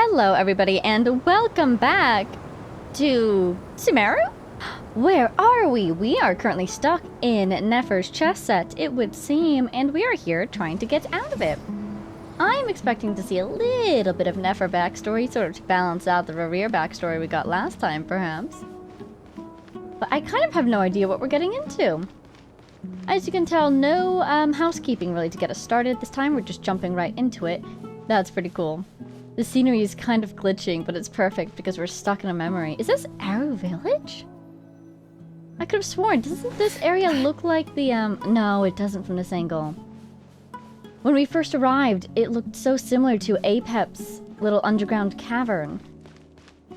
Hello everybody and welcome back to Sumeru? Where are we? We are currently stuck in Nefer's chess set, it would seem, and we are here trying to get out of it. I'm expecting to see a little bit of Nefer backstory, sort of to balance out the Rerir backstory we got last time, perhaps. But I kind of have no idea what we're getting into. As you can tell, no housekeeping really to get us started this time, we're just jumping right into it. That's pretty cool. The scenery is kind of glitching, but it's perfect because we're stuck in a memory. Is this Aru Village? I could have sworn, doesn't this area look like the, no, it doesn't from this angle. When we first arrived, it looked so similar to Apep's little underground cavern.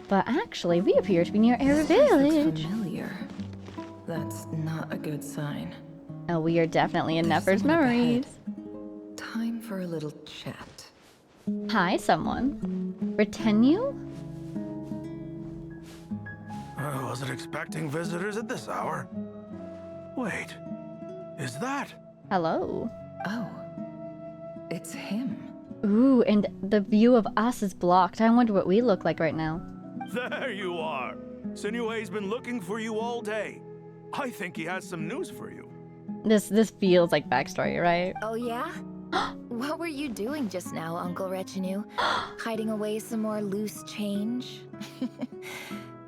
But actually, we appear to be near Aru Village. Familiar. That's not a good sign. Oh, we are definitely in Nefer's memories. Time for a little chat. Hi, someone. Retenue? I wasn't expecting visitors at this hour. Wait, is that? Hello. Oh, it's him. Ooh, and the view of us is blocked. I wonder what we look like right now. There you are. Sinue's been looking for you all day. I think he has some news for you. This feels like backstory, right? Oh yeah? What were you doing just now, Uncle Retinue? Hiding away some more loose change?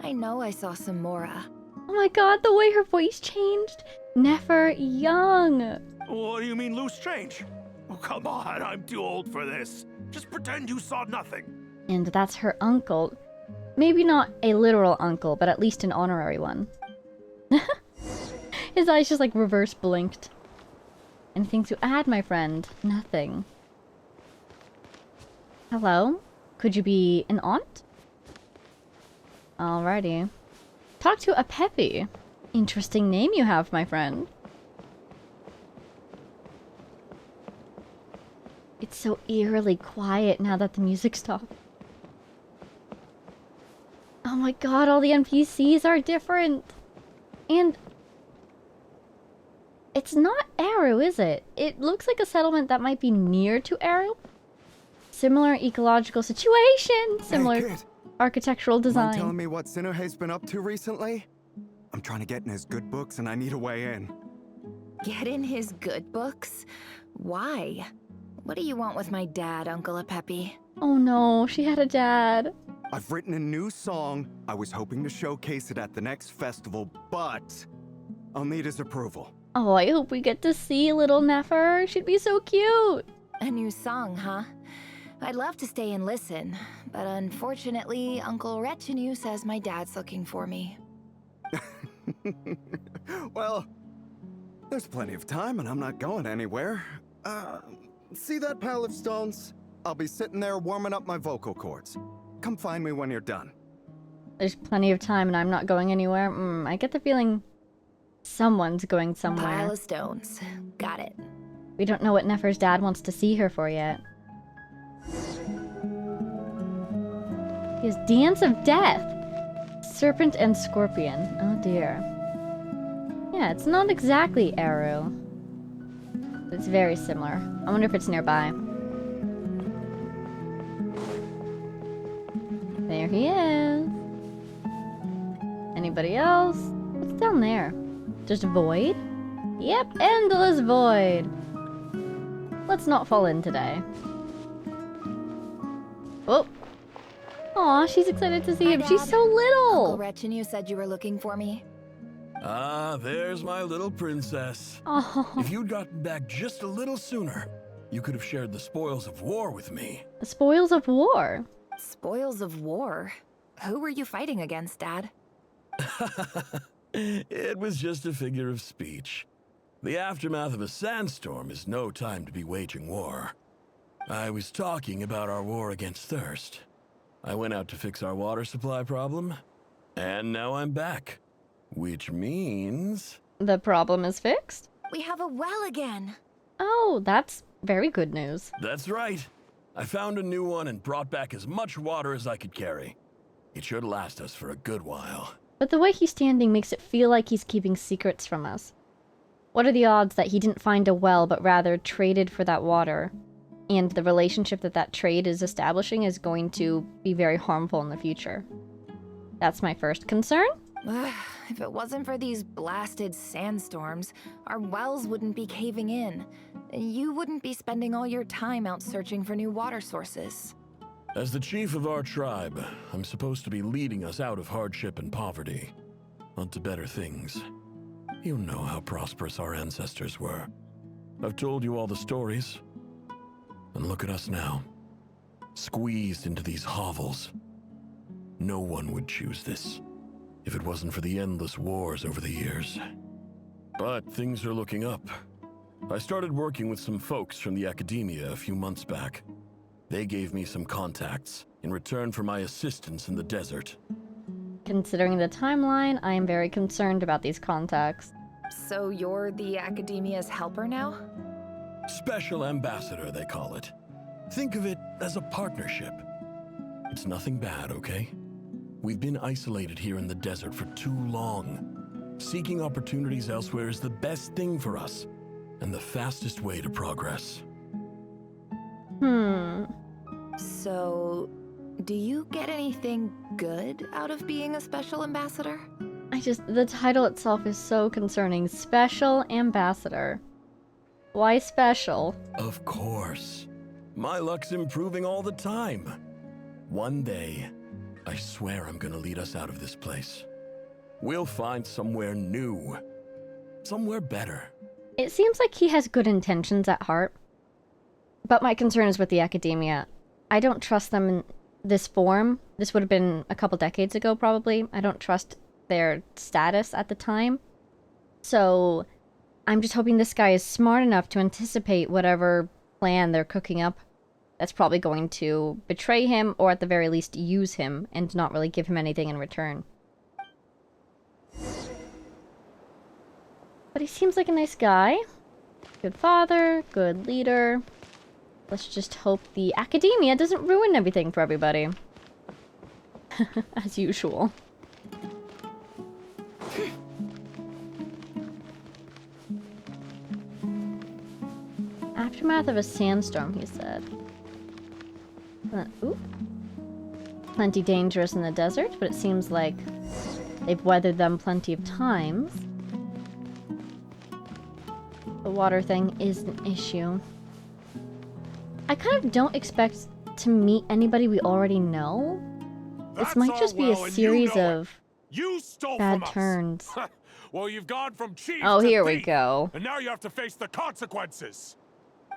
I know I saw some Mora. Oh my god, the way her voice changed. Nefer young. What do you mean loose change? Oh, come on, I'm too old for this. Just pretend you saw nothing. And that's her uncle. Maybe not a literal uncle, but at least an honorary one. His eyes just like reverse blinked. Anything to add, my friend? Nothing. Hello? Could you be an aunt? Alrighty. Talk to a Peppy. Interesting name you have, my friend. It's so eerily quiet now that the music stopped. Oh my god, all the NPCs are different. And it's not Aru, is it? It looks like a settlement that might be near to Aru. Similar ecological situation, similar Hey, kid. architectural Mind design. telling me what Sinuhe's been up to recently? I'm trying to get in his good books and I need a way in. Get in his good books? Why? What do you want with my dad, Uncle Apepi? Oh no, she had a dad. I've written a new song. I was hoping to showcase it at the next festival, but I'll need his approval. Oh, I hope we get to see little Nefer. She'd be so cute. A new song, huh? I'd love to stay and listen, but unfortunately, Uncle Retinue says my dad's looking for me. Well, there's plenty of time and I'm not going anywhere. See that pile of stones? I'll be sitting there warming up my vocal cords. Come find me when you're done. There's plenty of time and I'm not going anywhere. I get the feeling someone's going somewhere. Pile of stones. Got it. We don't know what Nefer's dad wants to see her for yet. He has Dance of Death. Serpent and Scorpion. Oh dear. Yeah, it's not exactly Aru. It's very similar. I wonder if it's nearby. There he is. Anybody else? What's down there? Just a void? Yep, endless void. Let's not fall in today. Oh. Aw, she's excited to see Hi, him. She's Dad. so little. Uncle Retinue said you were looking for me. Ah, there's my little princess. Oh, If you'd gotten back just a little sooner, you could have shared the spoils of war with me. the spoils of war. Spoils of war? Who were you fighting against, Dad? It was just a figure of speech. The aftermath of a sandstorm is no time to be waging war. I was talking about our war against thirst. I went out to fix our water supply problem, and now I'm back. Which means... The problem is fixed. We have a well again. Oh, that's very good news. That's right. I found a new one and brought back as much water as I could carry. It should last us for a good while. But the way he's standing makes it feel like he's keeping secrets from us. What are the odds that he didn't find a well but rather traded for that water? and the relationship that that trade is establishing is going to be very harmful in the future. That's my first concern. If it wasn't for these blasted sandstorms, our wells wouldn't be caving in. You wouldn't be spending all your time out searching for new water sources. As the chief of our tribe, I'm supposed to be leading us out of hardship and poverty, onto better things. You know how prosperous our ancestors were. I've told you all the stories. And look at us now, squeezed into these hovels. No one would choose this if it wasn't for the endless wars over the years. But things are looking up. I started working with some folks from the academia a few months back. They gave me some contacts in return for my assistance in the desert. Considering the timeline, I am very concerned about these contacts. So you're the academia's helper now? Special ambassador, they call it. Think of it as a partnership. It's nothing bad, okay? We've been isolated here in the desert for too long. Seeking opportunities elsewhere is the best thing for us, and the fastest way to progress. So, do you get anything good out of being a special ambassador? The title itself is so concerning. Special ambassador. Why special? Of course. My luck's improving all the time. One day, I swear I'm gonna lead us out of this place. We'll find somewhere new. Somewhere better. It seems like he has good intentions at heart. But my concern is with the academia. I don't trust them in this form. This would have been a couple decades ago, probably. I don't trust their status at the time. So I'm just hoping this guy is smart enough to anticipate whatever plan they're cooking up that's probably going to betray him, or at the very least use him and not really give him anything in return. But he seems like a nice guy. Good father, good leader. Let's just hope the academia doesn't ruin everything for everybody. As usual. Aftermath of a sandstorm, he said. Ooh. Plenty dangerous in the desert, but it seems like they've weathered them plenty of times. The water thing is an issue. I kind of don't expect to meet anybody we already know. This might just be a series of bad turns. Well, you've gone from chief Oh, to here we thief, go. and now you have to face the consequences.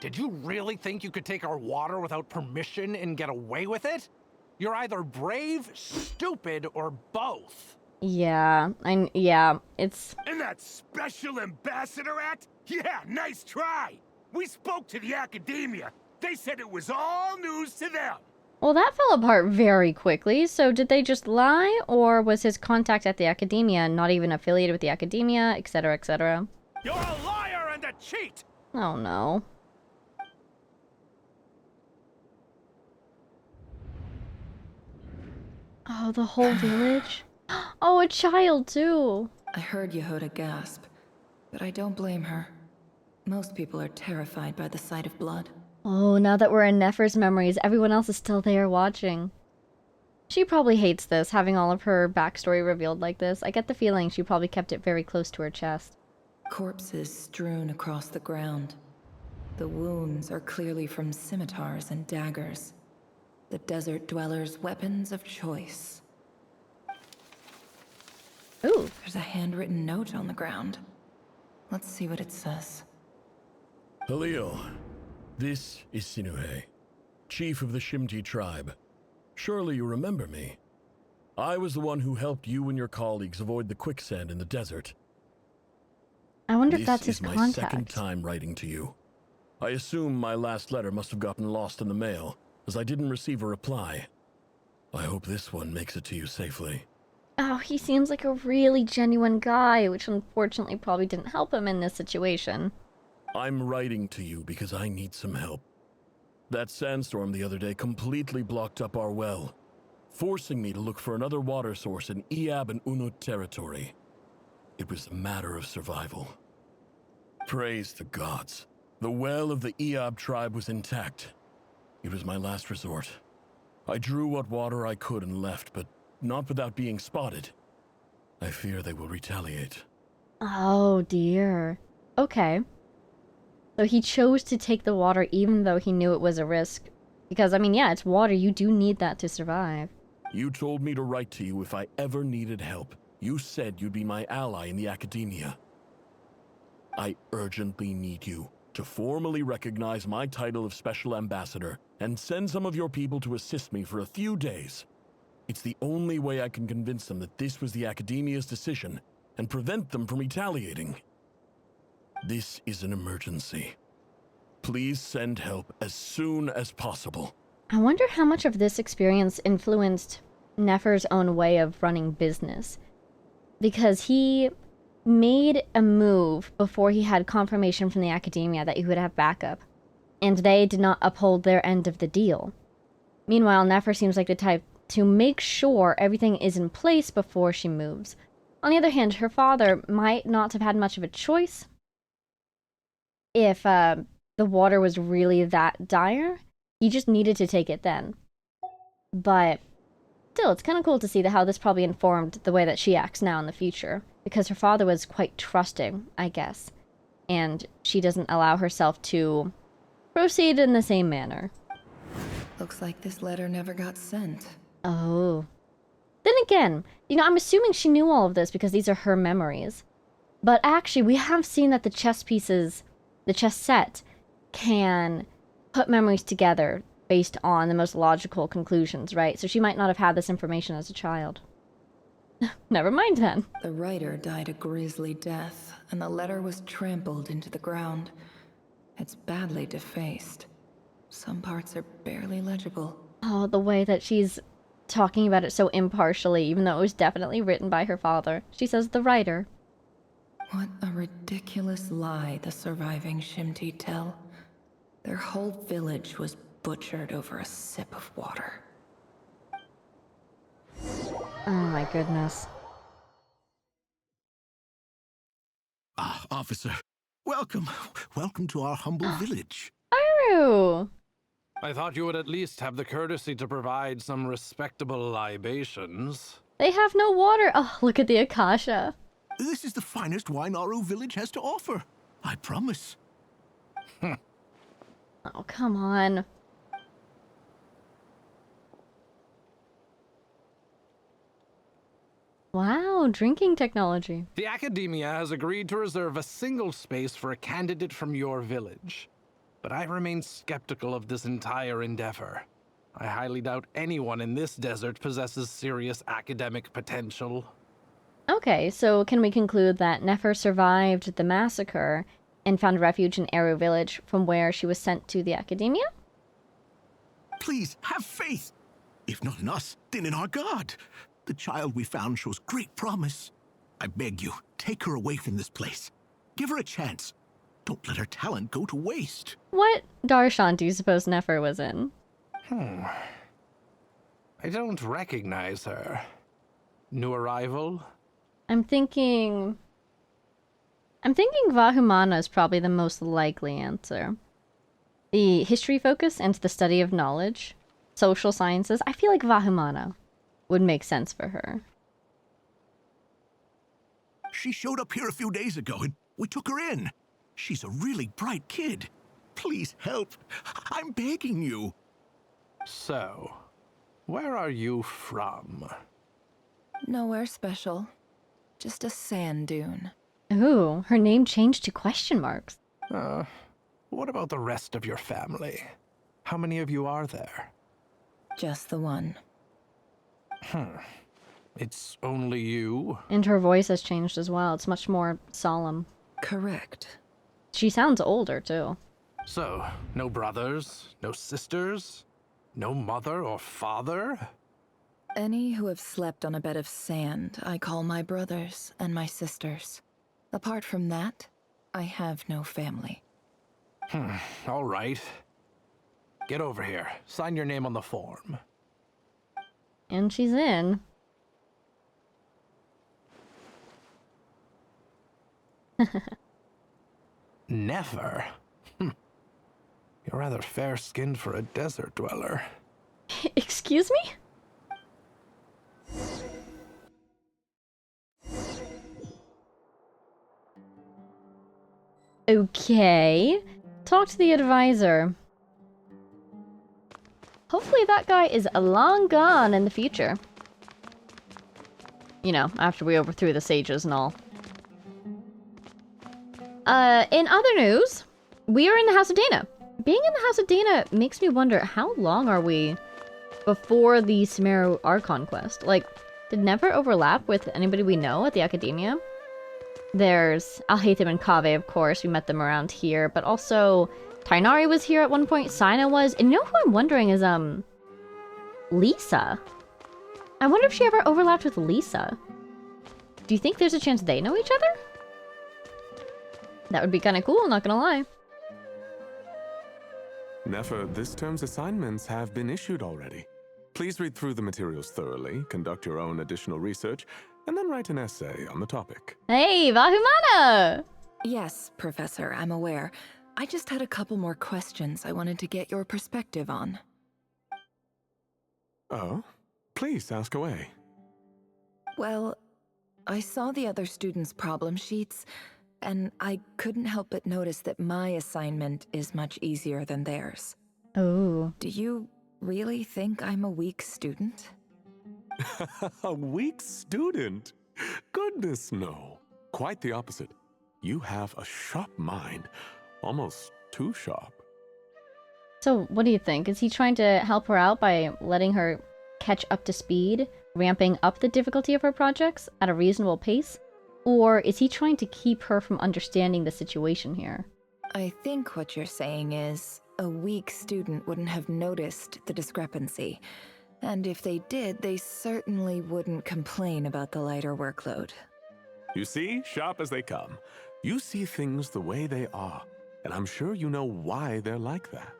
Did you really think you could take our water without permission and get away with it? You're either brave, stupid, or both. Yeah, it's... And that special ambassador act? Yeah, nice try. We spoke to the academia. They said it was all news to them. Well, that fell apart very quickly, so did they just lie, or was his contact at the academia not even affiliated with the academia, etc., etc.? You're a liar and a cheat! Oh no. Oh, the whole village? Oh, a child too! I heard Yehuda gasp, but I don't blame her. Most people are terrified by the sight of blood. Oh, now that we're in Nefer's memories, everyone else is still there watching. She probably hates this, having all of her backstory revealed like this. I get the feeling she probably kept it very close to her chest. Corpses strewn across the ground. The wounds are clearly from scimitars and daggers. The desert dwellers' weapons of choice. Ooh. There's a handwritten note on the ground. Let's see what it says. Halil, this is Sinuhe, chief of the Shimti tribe. Surely you remember me. I was the one who helped you and your colleagues avoid the quicksand in the desert. I wonder if that's This his is my contact. second time writing to you. I assume my last letter must have gotten lost in the mail, as I didn't receive a reply. I hope this one makes it to you safely. Oh, he seems like a really genuine guy, which unfortunately probably didn't help him in this situation. I'm writing to you because I need some help. That sandstorm the other day completely blocked up our well, forcing me to look for another water source in Iab and Unut territory. It was a matter of survival. Praise the gods. The well of the Iab tribe was intact, It was my last resort. I drew what water I could and left, but not without being spotted. I fear they will retaliate. Oh dear. Okay. So he chose to take the water even though he knew it was a risk. Because, I mean, yeah, it's water. You do need that to survive. You told me to write to you if I ever needed help. You said you'd be my ally in the academia. I urgently need you to formally recognize my title of Special Ambassador and send some of your people to assist me for a few days. It's the only way I can convince them that this was the academia's decision and prevent them from retaliating. This is an emergency. Please send help as soon as possible. I wonder how much of this experience influenced Nefer's own way of running business. Because he made a move before he had confirmation from the academia that he would have backup, and they did not uphold their end of the deal. Meanwhile, Nefer seems like the type to make sure everything is in place before she moves. On the other hand, her father might not have had much of a choice if the water was really that dire. He just needed to take it then. But still, it's kind of cool to see how this probably informed the way that she acts now in the future. Because her father was quite trusting, I guess. And she doesn't allow herself to proceed in the same manner. Looks like this letter never got sent. Oh. Then again, you know, I'm assuming she knew all of this because these are her memories. But actually, we have seen that the chess pieces, the chess set, can put memories together based on the most logical conclusions, right? So she might not have had this information as a child. Never mind then. The writer died a grisly death, and the letter was trampled into the ground. It's badly defaced. Some parts are barely legible. Oh, the way that she's talking about it so impartially, even though it was definitely written by her father. She says the writer. What a ridiculous lie the surviving Shimti tell. Their whole village was butchered over a sip of water. Oh my goodness. Ah, officer. Welcome. Welcome to our humble village. Aru! I thought you would at least have the courtesy to provide some respectable libations. They have no water. Oh, look at the Akasha. This is the finest wine our village has to offer. I promise. Oh, come on. Wow, drinking technology. The Academia has agreed to reserve a single space for a candidate from your village. But I remain skeptical of this entire endeavor. I highly doubt anyone in this desert possesses serious academic potential. Okay, so can we conclude that Nefer survived the massacre and found refuge in Eru village from where she was sent to the Academia? Please, have faith. If not in us, then in our God. The child we found shows great promise. I beg you, take her away from this place. Give her a chance. Don't let her talent go to waste. What Darshan do you suppose Nefer was in? I don't recognize her. New arrival? I'm thinking Vahumana is probably the most likely answer. The history focus and the study of knowledge, social sciences, I feel like Vahumana would make sense for her. She showed up here a few days ago and we took her in. She's a really bright kid. Please help. I'm begging you. So, where are you from? Nowhere special. Just a sand dune. Ooh, her name changed to question marks. What about the rest of your family? How many of you are there? Just the one. It's only you? And her voice has changed as well. It's much more solemn. Correct. She sounds older, too. So, no brothers, no sisters, no mother or father? Any who have slept on a bed of sand, I call my brothers and my sisters. Apart from that, I have no family. All right. Get over here. Sign your name on the form. And she's in. Never? You're You're rather fair-skinned for a desert dweller. Excuse me? Okay. Talk to the advisor. Hopefully that guy is long gone in the future. You know, after we overthrew the sages and all. In other news, we are in the House of Dana. Being in the House of Dana makes me wonder, how long are we before the Sumeru Archon quest? Like, did Nefer overlap with anybody we know at the Academia? There's Alhaitham and Kaveh, of course. We met them around here. But also, Tainari was here at one point. Sina was. And you know who I'm wondering is, Lisa. I wonder if she ever overlapped with Lisa. Do you think there's a chance they know each other? That would be kind of cool, not gonna lie. Nefer, this term's assignments have been issued already. Please read through the materials thoroughly, conduct your own additional research, and then write an essay on the topic. Hey, Vahumana! Yes, Professor, I'm aware. I just had a couple more questions I wanted to get your perspective on. Oh? Please ask away. Well, I saw the other students' problem sheets, and I couldn't help but notice that my assignment is much easier than theirs. Oh. Do you really think I'm a weak student? A weak student? Goodness, no. Quite the opposite. You have a sharp mind. Almost too sharp. So, what do you think? Is he trying to help her out by letting her catch up to speed, ramping up the difficulty of her projects at a reasonable pace? Or is he trying to keep her from understanding the situation here? I think what you're saying is, a weak student wouldn't have noticed the discrepancy. And if they did, they certainly wouldn't complain about the lighter workload. You see, sharp as they come. You see things the way they are, and I'm sure you know why they're like that.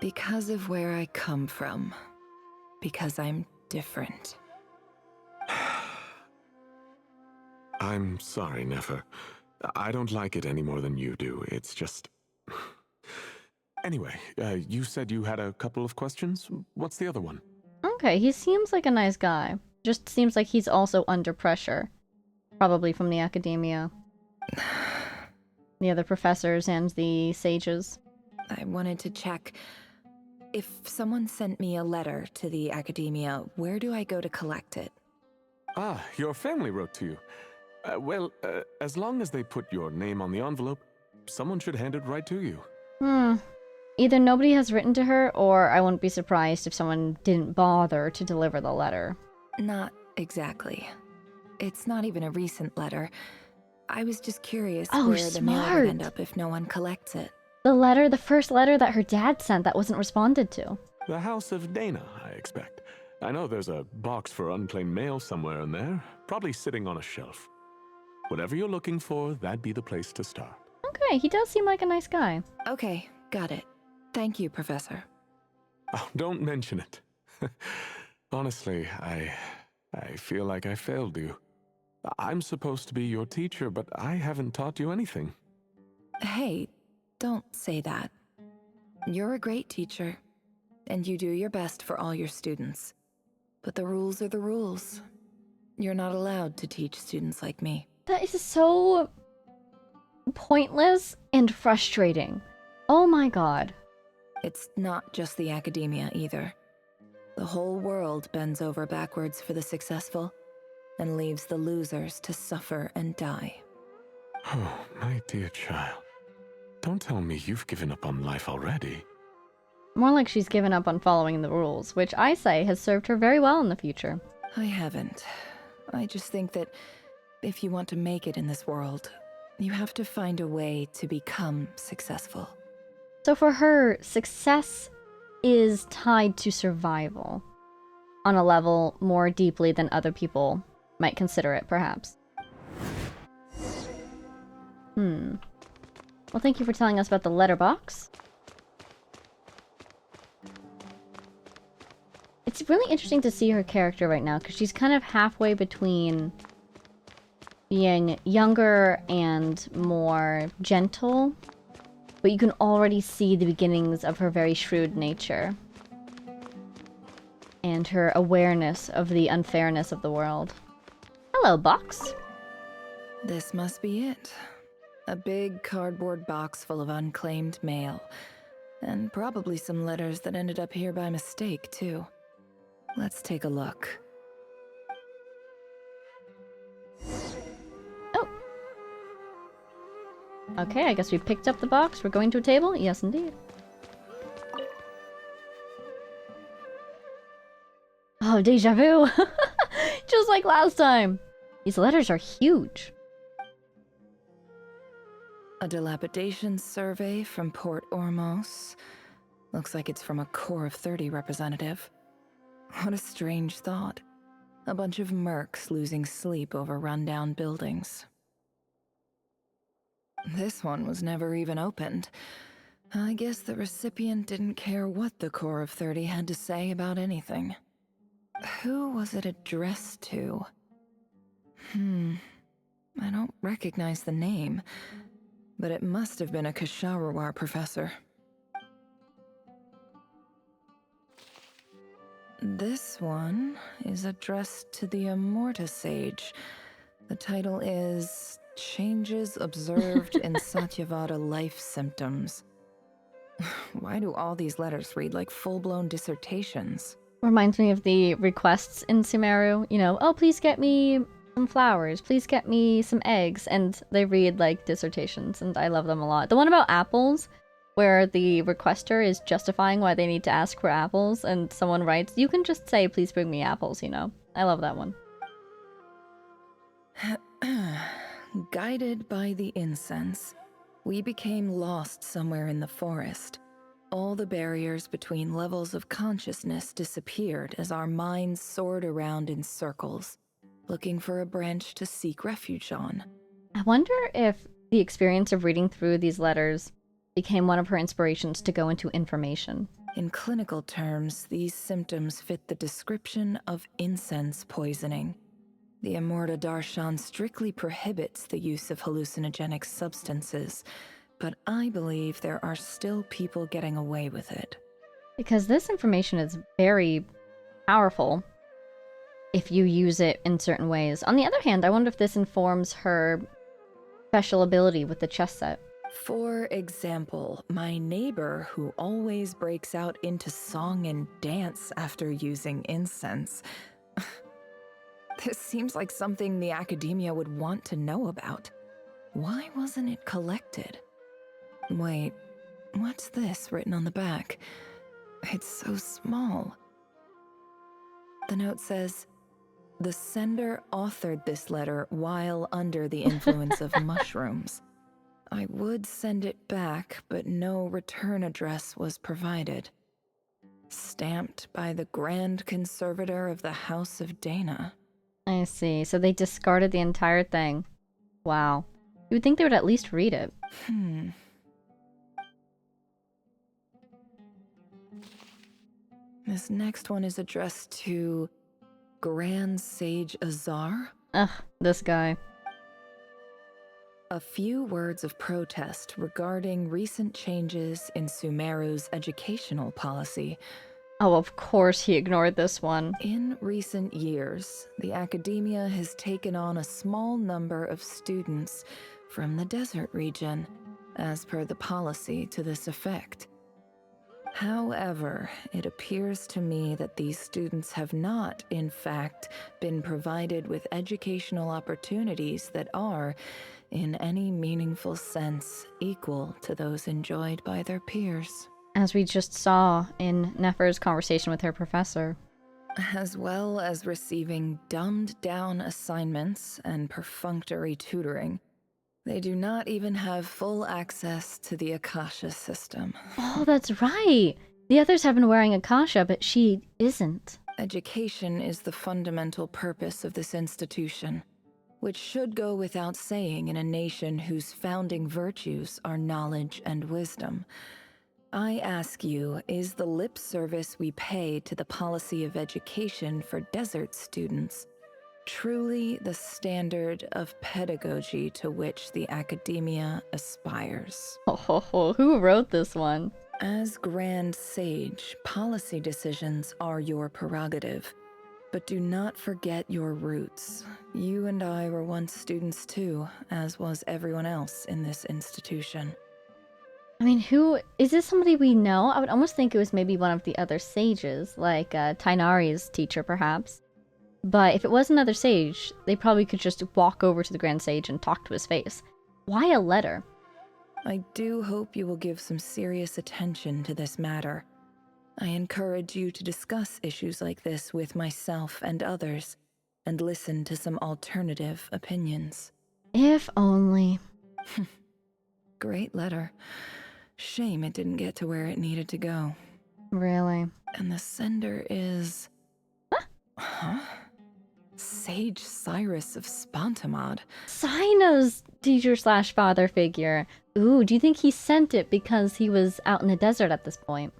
Because of where I come from. Because I'm different. I'm sorry, Nefer. I don't like it any more than you do. It's just... Anyway, you said you had a couple of questions. What's the other one? Okay, he seems like a nice guy. Just seems like he's also under pressure. Probably from the Academia. The other professors and the sages. I wanted to check. If someone sent me a letter to the Academia, where do I go to collect it? Ah, your family wrote to you. Well, as long as they put your name on the envelope, someone should hand it right to you. Either nobody has written to her, or I wouldn't be surprised if someone didn't bother to deliver the letter. Not exactly. It's not even a recent letter. I was just curious where the mail would end up if no one collects it. The first letter that her dad sent that wasn't responded to. The House of Dana, I expect. I know there's a box for unclaimed mail somewhere in there, probably sitting on a shelf. Whatever you're looking for, that'd be the place to start. Okay, he does seem like a nice guy. Okay, got it. Thank you, Professor. Oh, don't mention it. Honestly, I feel like I failed you. I'm supposed to be your teacher, but I haven't taught you anything. Hey, don't say that. You're a great teacher, and you do your best for all your students. But the rules are the rules. You're not allowed to teach students like me. That is so pointless and frustrating. Oh my god. It's not just the Academia either. The whole world bends over backwards for the successful and leaves the losers to suffer and die. Oh, my dear child. Don't tell me you've given up on life already. More like she's given up on following the rules, which I say has served her very well in the future. I haven't. I just think that if you want to make it in this world, you have to find a way to become successful. So for her, success is tied to survival. On a level more deeply than other people might consider it, perhaps. Well, thank you for telling us about the letterbox. It's really interesting to see her character right now, because she's kind of halfway between being younger and more gentle. but you can already see the beginnings of her very shrewd nature. And her awareness of the unfairness of the world. Hello, box. This must be it. A big cardboard box full of unclaimed mail. And probably some letters that ended up here by mistake, too. Let's take a look. Oh. Okay, I guess we picked up the box. We're going to a table? Yes, indeed. Oh, deja vu! Just like last time! These letters are huge. A dilapidation survey from Port Ormos. Looks like it's from a Core of 30 representative. What a strange thought. A bunch of mercs losing sleep over rundown buildings. This one was never even opened. I guess the recipient didn't care what the Core of 30 had to say about anything. Who was it addressed to? I don't recognize the name, but it must have been a Kasharawar professor. This one is addressed to the Immorta Sage. The title is Changes Observed in Satyavada Life Symptoms. Why do all these letters read like full-blown dissertations? Reminds me of the requests in Sumeru. You know, oh, please get me some flowers. Please get me some eggs. And they read like dissertations, and I love them a lot. The one about apples, where the requester is justifying why they need to ask for apples, and someone writes, you can just say, please bring me apples, you know? I love that one. Guided by the incense, we became lost somewhere in the forest. All the barriers between levels of consciousness disappeared as our minds soared around in circles, looking for a branch to seek refuge on. I wonder if the experience of reading through these letters became one of her inspirations to go into information. In clinical terms, these symptoms fit the description of incense poisoning. The Immorta Darshan strictly prohibits the use of hallucinogenic substances, but I believe there are still people getting away with it. Because this information is very powerful if you use it in certain ways. On the other hand, I wonder if this informs her special ability with the chess set. For example, my neighbor who always breaks out into song and dance after using incense. This seems like something the academia would want to know about. Why wasn't it collected? Wait, what's this written on the back? It's so small. The note says, the sender authored this letter while under the influence of mushrooms. I would send it back, but no return address was provided. Stamped by the Grand Conservator of the House of Dana. I see. So they discarded the entire thing. Wow. You would think they would at least read it. This next one is addressed to Grand Sage Azar. Ugh, this guy. A few words of protest regarding recent changes in Sumeru's educational policy. Oh, of course he ignored this one. In recent years, the academia has taken on a small number of students from the desert region, as per the policy to this effect. However, it appears to me that these students have not, in fact, been provided with educational opportunities that are, in any meaningful sense, equal to those enjoyed by their peers. As we just saw in Nefer's conversation with her professor. As well as receiving dumbed-down assignments and perfunctory tutoring, they do not even have full access to the Akasha system. Oh, that's right! The others have been wearing Akasha, but she isn't. Education is the fundamental purpose of this institution, which should go without saying in a nation whose founding virtues are knowledge and wisdom. I ask you, is the lip service we pay to the policy of education for desert students Truly the standard of pedagogy to which the academia aspires. Who wrote this one? As Grand Sage, policy decisions are your prerogative. But do not forget your roots. You and I were once students too, as was everyone else in this institution. I mean, who is this? Somebody we know? I would almost think it was maybe one of the other sages, like Tainari's teacher, perhaps. But if it was another sage, they probably could just walk over to the Grand Sage and talk to his face. Why a letter? I do hope you will give some serious attention to this matter. I encourage you to discuss issues like this with myself and others, and listen to some alternative opinions. If only. Great letter. Shame it didn't get to where it needed to go. Really? And the sender is... Huh? Sage Cyrus of Spontamod. Cyno's teacher/father figure. Ooh, do you think he sent it because he was out in the desert at this point?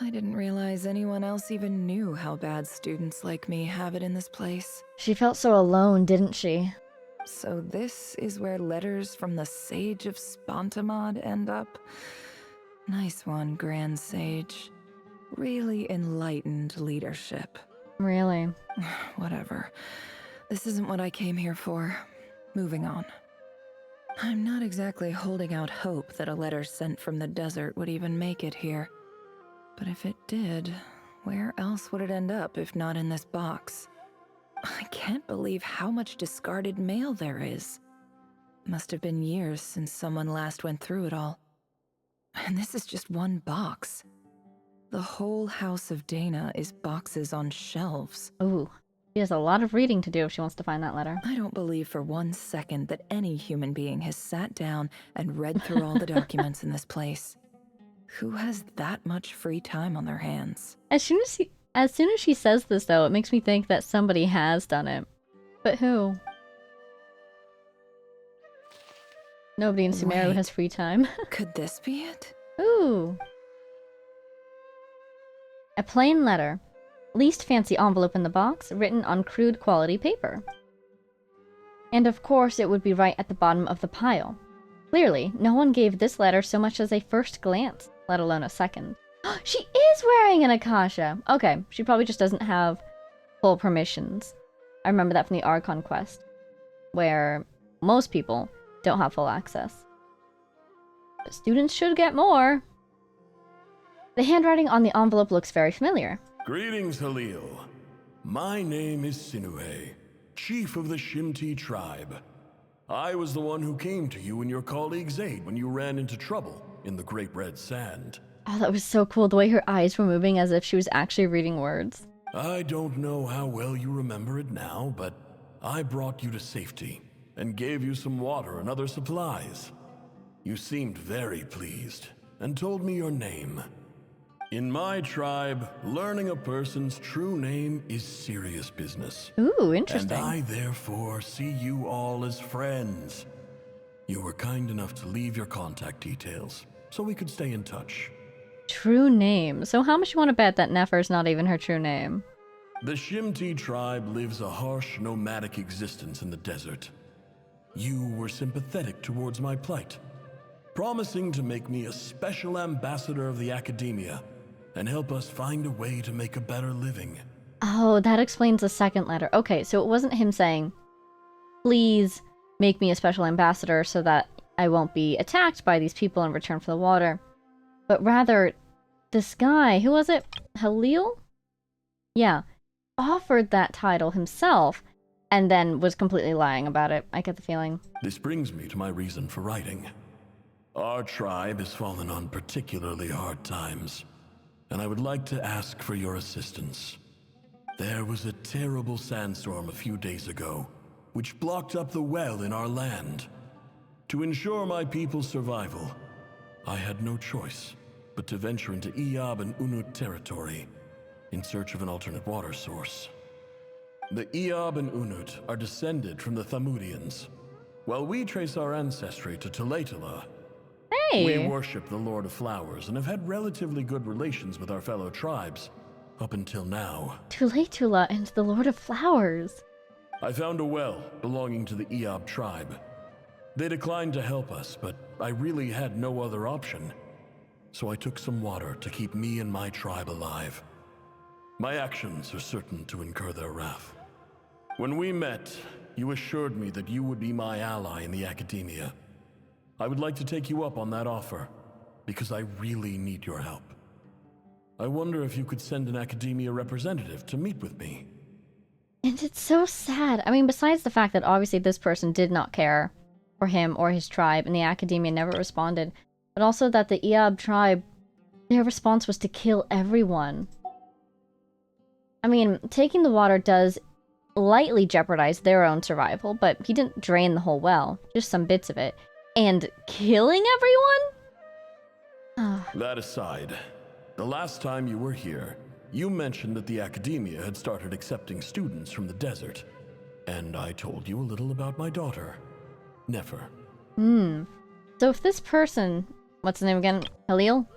I didn't realize anyone else even knew how bad students like me have it in this place. She felt so alone, didn't she? So this is where letters from the Sage of Spontamod end up? Nice one, Grand Sage. Really enlightened leadership. Really? Whatever. This isn't what I came here for. Moving on. I'm not exactly holding out hope that a letter sent from the desert would even make it here. But if it did, where else would it end up if not in this box? I can't believe how much discarded mail there is. Must have been years since someone last went through it all. And this is just one box. The whole house of Dana is boxes on shelves. Ooh, she has a lot of reading to do if she wants to find that letter. I don't believe for one second that any human being has sat down and read through all the documents in this place. Who has that much free time on their hands? As soon as she says this, though, it makes me think that somebody has done it. But who? Nobody in Sumeru Wait. has free time. Could this be it? Ooh. A plain letter. Least fancy envelope in the box, written on crude quality paper. And of course it would be right at the bottom of the pile. Clearly, no one gave this letter so much as a first glance, let alone a second. She is wearing an Akasha! Okay, she probably just doesn't have full permissions. I remember that from the Archon quest, where most people don't have full access. But students should get more. The handwriting on the envelope looks very familiar. Greetings, Halil. My name is Sinuhe, chief of the Shimti tribe. I was the one who came to you and your colleague's aid when you ran into trouble in the Great Red Sand. Oh, that was so cool, the way her eyes were moving as if she was actually reading words. I don't know how well you remember it now, but I brought you to safety and gave you some water and other supplies. You seemed very pleased and told me your name. In my tribe, learning a person's true name is serious business. Ooh, interesting. And I therefore see you all as friends. You were kind enough to leave your contact details so we could stay in touch. True name. So how much you want to bet that Nefer's not even her true name? The Shimti tribe lives a harsh, nomadic existence in the desert. You were sympathetic towards my plight, promising to make me a special ambassador of the academia and help us find a way to make a better living. Oh, that explains the second letter. Okay, so it wasn't him saying, please make me a special ambassador so that I won't be attacked by these people in return for the water. But rather, this guy, who was it? Halil? Yeah, offered that title himself and then was completely lying about it. I get the feeling. This brings me to my reason for writing. Our tribe has fallen on particularly hard times, and I would like to ask for your assistance. There was a terrible sandstorm a few days ago, which blocked up the well in our land. To ensure my people's survival, I had no choice but to venture into Iyab and Unut territory in search of an alternate water source. The Iyab and Unut are descended from the Thamudians, while we trace our ancestry to Tulatala. Hey! We worship the Lord of Flowers and have had relatively good relations with our fellow tribes. up until now. Tuletula and the Lord of Flowers. I found a well belonging to the Eob tribe. They declined to help us, but I really had no other option. So I took some water to keep me and my tribe alive. My actions are certain to incur their wrath. When we met, you assured me that you would be my ally in the academia. I would like to take you up on that offer, because I really need your help. I wonder if you could send an academia representative to meet with me. And it's so sad. I mean, besides the fact that obviously this person did not care for him or his tribe, and the academia never responded, but also that the Eob tribe, their response was to kill everyone. I mean, taking the water does lightly jeopardize their own survival, but he didn't drain the whole well, just some bits of it. And killing everyone? That aside, the last time you were here, you mentioned that the academia had started accepting students from the desert, and I told you a little about my daughter, Nefer. So if this person, what's his name again? Halil?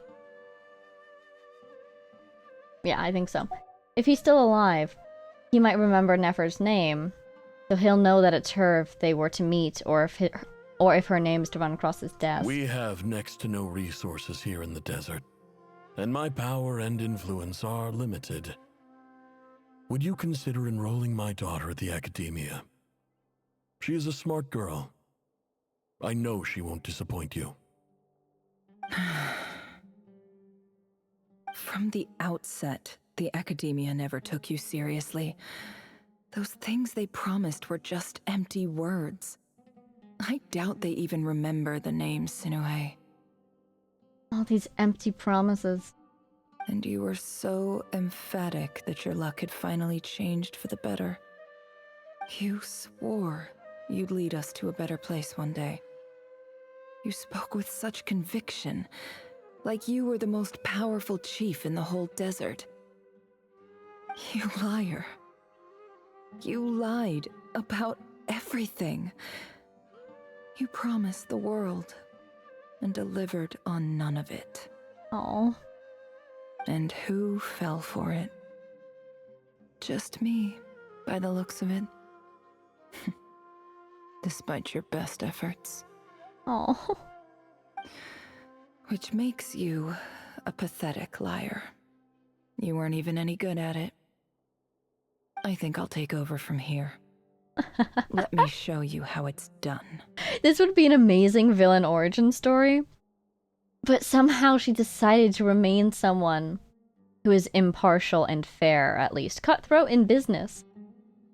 Yeah, I think so. If he's still alive, he might remember Nefer's name, so he'll know that it's her if they were to meet, or if her name is to run across his desk. We have next to no resources here in the desert, and my power and influence are limited. Would you consider enrolling my daughter at the academia? She is a smart girl. I know she won't disappoint you. From the outset, the academia never took you seriously. Those things they promised were just empty words. I doubt they even remember the name Sinuhe. All these empty promises. And you were so emphatic that your luck had finally changed for the better. You swore you'd lead us to a better place one day. You spoke with such conviction, like you were the most powerful chief in the whole desert. You liar. You lied about everything. You promised the world and delivered on none of it. Oh. And who fell for it? Just me, by the looks of it. Despite your best efforts. Oh. Which makes you a pathetic liar. You weren't even any good at it. I think I'll take over from here. Let me show you how it's done. This would be an amazing villain origin story. But somehow she decided to remain someone who is impartial and fair, at least. Cutthroat in business.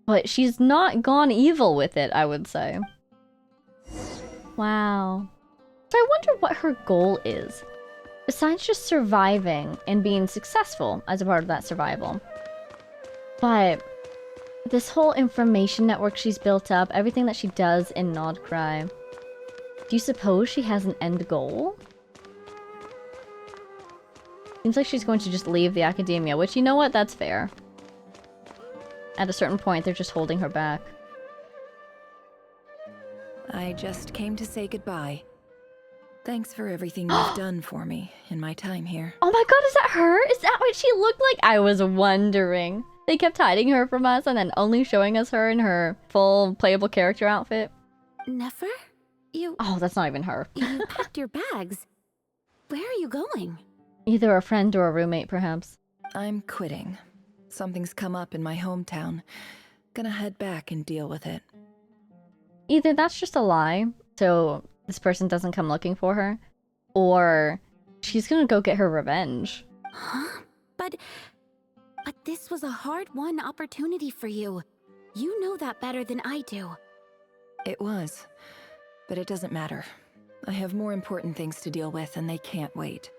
But she's not gone evil with it, I would say. Wow. So I wonder what her goal is. Besides just surviving and being successful as a part of that survival. But this whole information network she's built up, everything that she does in Nodcry, do you suppose she has an end goal? Seems like she's going to just leave the academia, which, you know what, that's fair. At a certain point, they're just holding her back. I just came to say goodbye. Thanks for everything you've done for me in my time here. Oh my god, is that her? Is that what she looked like? I was wondering. They kept hiding her from us and then only showing us her in her full playable character outfit. Nefer? Oh, that's not even her. You packed your bags. Where are you going? Either a friend or a roommate, perhaps. I'm quitting. Something's come up in my hometown. Gonna head back and deal with it. Either that's just a lie, so this person doesn't come looking for her, or she's gonna go get her revenge. Huh? But this was a hard-won opportunity for you. You know that better than I do. It was, but it doesn't matter. I have more important things to deal with and they can't wait.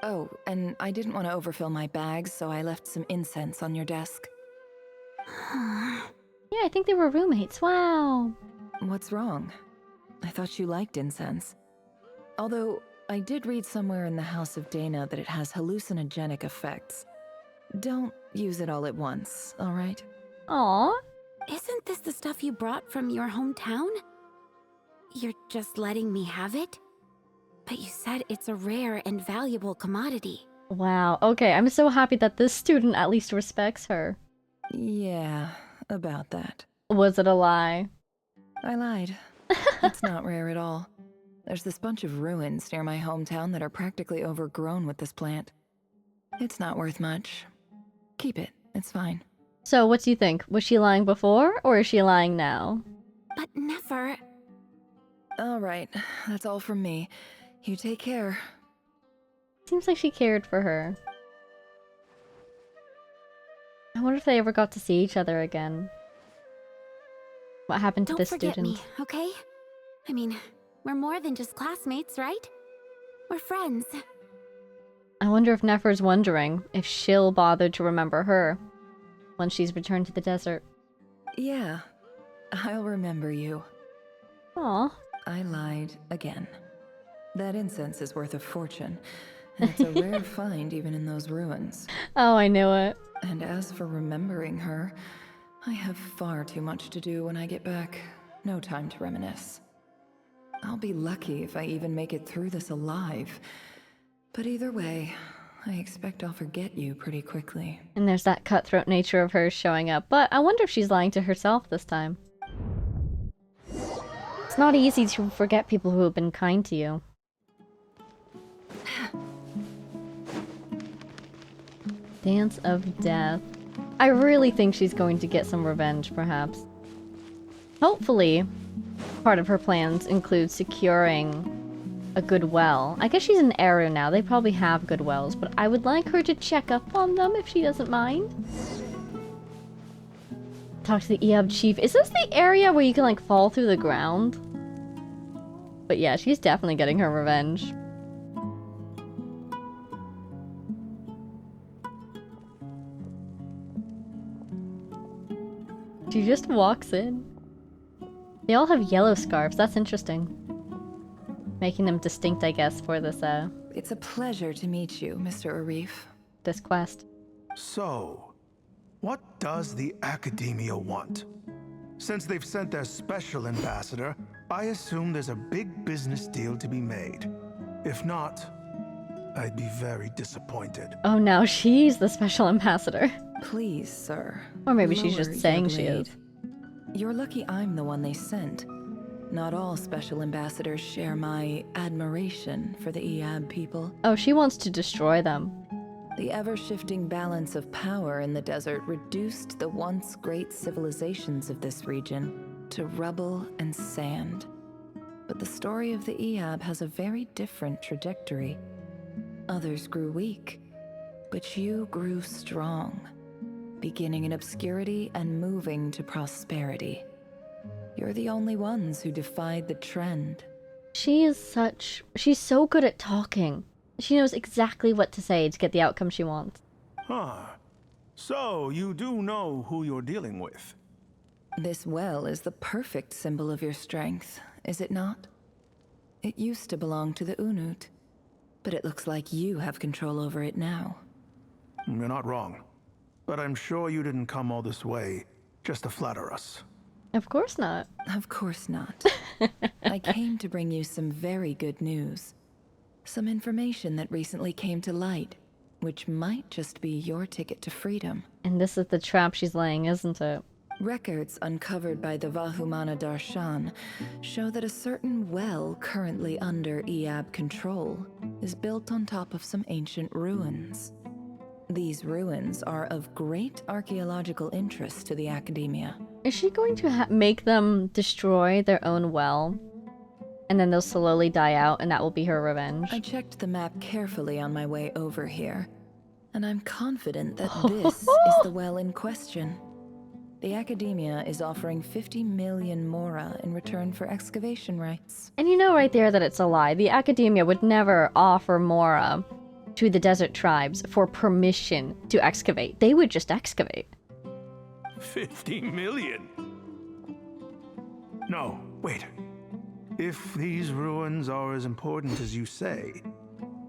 Oh, and I didn't want to overfill my bags, so I left some incense on your desk. Yeah, I think they were roommates. Wow. What's wrong? I thought you liked incense. Although, I did read somewhere in the House of Dana that it has hallucinogenic effects. Don't use it all at once, alright? Aw. Isn't this the stuff you brought from your hometown? You're just letting me have it? But you said it's a rare and valuable commodity. Wow, okay, I'm so happy that this student at least respects her. Yeah, about that. Was it a lie? I lied. It's not rare at all. There's this bunch of ruins near my hometown that are practically overgrown with this plant. It's not worth much. Keep it, it's fine. So, what do you think? Was she lying before, or is she lying now? But Nefer... All right, that's all from me. You take care. Seems like she cared for her. I wonder if they ever got to see each other again. What happened to Don't this forget student? me, okay? I mean, we're more than just classmates, right? We're friends. I wonder if Nefer's wondering if she'll bother to remember her when she's returned to the desert. Yeah, I'll remember you. Aw. I lied again. That incense is worth a fortune, and it's a rare find even in those ruins. Oh, I knew it. And as for remembering her, I have far too much to do when I get back. No time to reminisce. I'll be lucky if I even make it through this alive. But either way, I expect I'll forget you pretty quickly. And there's that cutthroat nature of hers showing up, but I wonder if she's lying to herself this time. It's not easy to forget people who have been kind to you. Dance of Death. I really think she's going to get some revenge, perhaps. Hopefully, part of her plans includes securing a good well. I guess she's in Eru now. They probably have good wells, but I would like her to check up on them if she doesn't mind. Talk to the Eab chief. Is this the area where you can, like, fall through the ground? But yeah, she's definitely getting her revenge. She just walks in. They all have yellow scarves. That's interesting. Making them distinct, I guess, for this, It's a pleasure to meet you, Mr. Arif. this quest. So, what does the Academia want? Since they've sent their special ambassador, I assume there's a big business deal to be made. If not, I'd be very disappointed. Oh, now she's the special ambassador. Please, sir. Or maybe she's lower just your saying she blade. is. You're lucky I'm the one they sent. Not all special ambassadors share my admiration for the Eab people. Oh, she wants to destroy them. The ever-shifting balance of power in the desert reduced the once great civilizations of this region to rubble and sand. But the story of the Eab has a very different trajectory. Others grew weak, but you grew strong, beginning in obscurity and moving to prosperity. You're the only ones who defied the trend. She's so good at talking. She knows exactly what to say to get the outcome she wants. Huh. So, you do know who you're dealing with? This well is the perfect symbol of your strength, is it not? It used to belong to the Unut, but it looks like you have control over it now. You're not wrong. But I'm sure you didn't come all this way just to flatter us. Of course not. Of course not. I came to bring you some very good news. Some information that recently came to light, which might just be your ticket to freedom. And this is the trap she's laying, isn't it? Records uncovered by the Vahumana Darshan show that a certain well currently under Eab control is built on top of some ancient ruins. These ruins are of great archaeological interest to the Academia. Is she going to make them destroy their own well? And then they'll slowly die out and that will be her revenge? I checked the map carefully on my way over here, and I'm confident that this is the well in question. The Academia is offering 50 million mora in return for excavation rights. And you know right there that it's a lie. The Academia would never offer Mora to the desert tribes for permission to excavate. They would just excavate. 50 million? No, wait. If these ruins are as important as you say,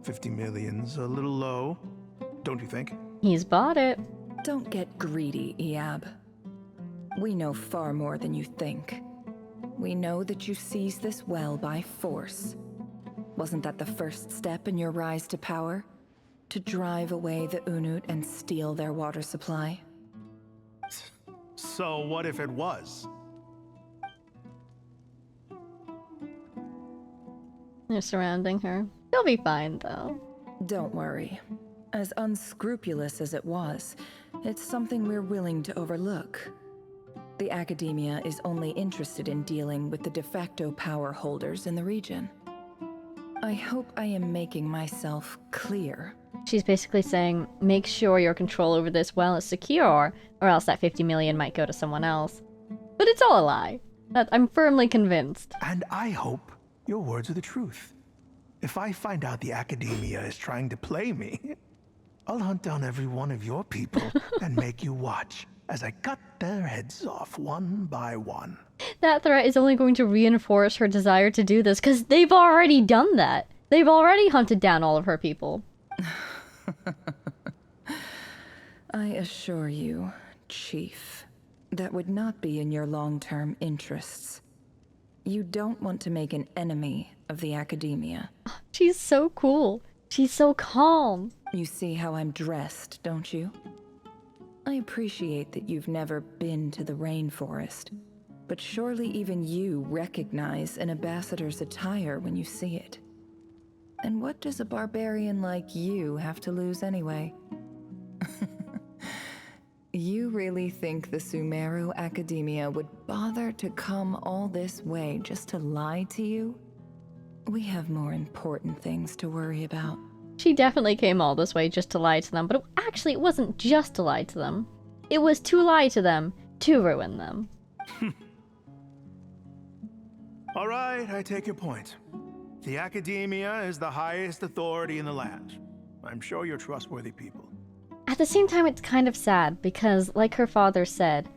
50 million's a little low, don't you think? He's bought it. Don't get greedy, Eab. We know far more than you think. We know that you seized this well by force. Wasn't that the first step in your rise to power? To drive away the Unut and steal their water supply? So what if it was? They're surrounding her. They'll be fine, though. Don't worry. As unscrupulous as it was, it's something we're willing to overlook. The Academia is only interested in dealing with the de facto power holders in the region. I hope I am making myself clear. She's basically saying, make sure your control over this well is secure, or else that 50 million might go to someone else. But it's all a lie. I'm firmly convinced. And I hope your words are the truth. If I find out the Academia is trying to play me, I'll hunt down every one of your people and make you watch as I cut their heads off one by one. That threat is only going to reinforce her desire to do this, because they've already done that. They've already hunted down all of her people. I assure you, Chief, that would not be in your long-term interests. You don't want to make an enemy of the Academia. She's so cool. She's so calm. You see how I'm dressed, don't you? I appreciate that you've never been to the rainforest, but surely even you recognize an ambassador's attire when you see it. And what does a barbarian like you have to lose anyway? You really think the Sumeru Academia would bother to come all this way just to lie to you? We have more important things to worry about. She definitely came all this way just to lie to them, but actually it wasn't just to lie to them. It was to lie to them, to ruin them. All right, I take your point. The Academia is the highest authority in the land. I'm sure you're trustworthy people. At the same time, it's kind of sad because, like her father said,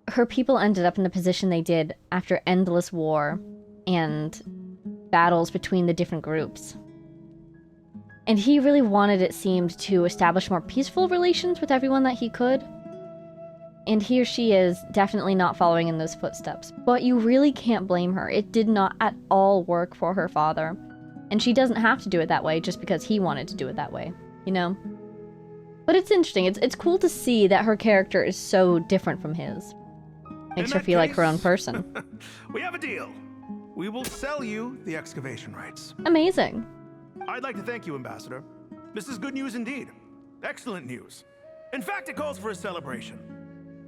her people ended up in the position they did after endless war and battles between the different groups. And he really wanted, it seemed, to establish more peaceful relations with everyone that he could. And here she is, definitely not following in those footsteps. But you really can't blame her. It did not at all work for her father. And she doesn't have to do it that way just because he wanted to do it that way, you know? But it's interesting. It's cool to see that her character is so different from his. Makes her feel like her own person. We have a deal. We will sell you the excavation rights. Amazing. I'd like to thank you, Ambassador. This is good news indeed. Excellent news. In fact, it calls for a celebration.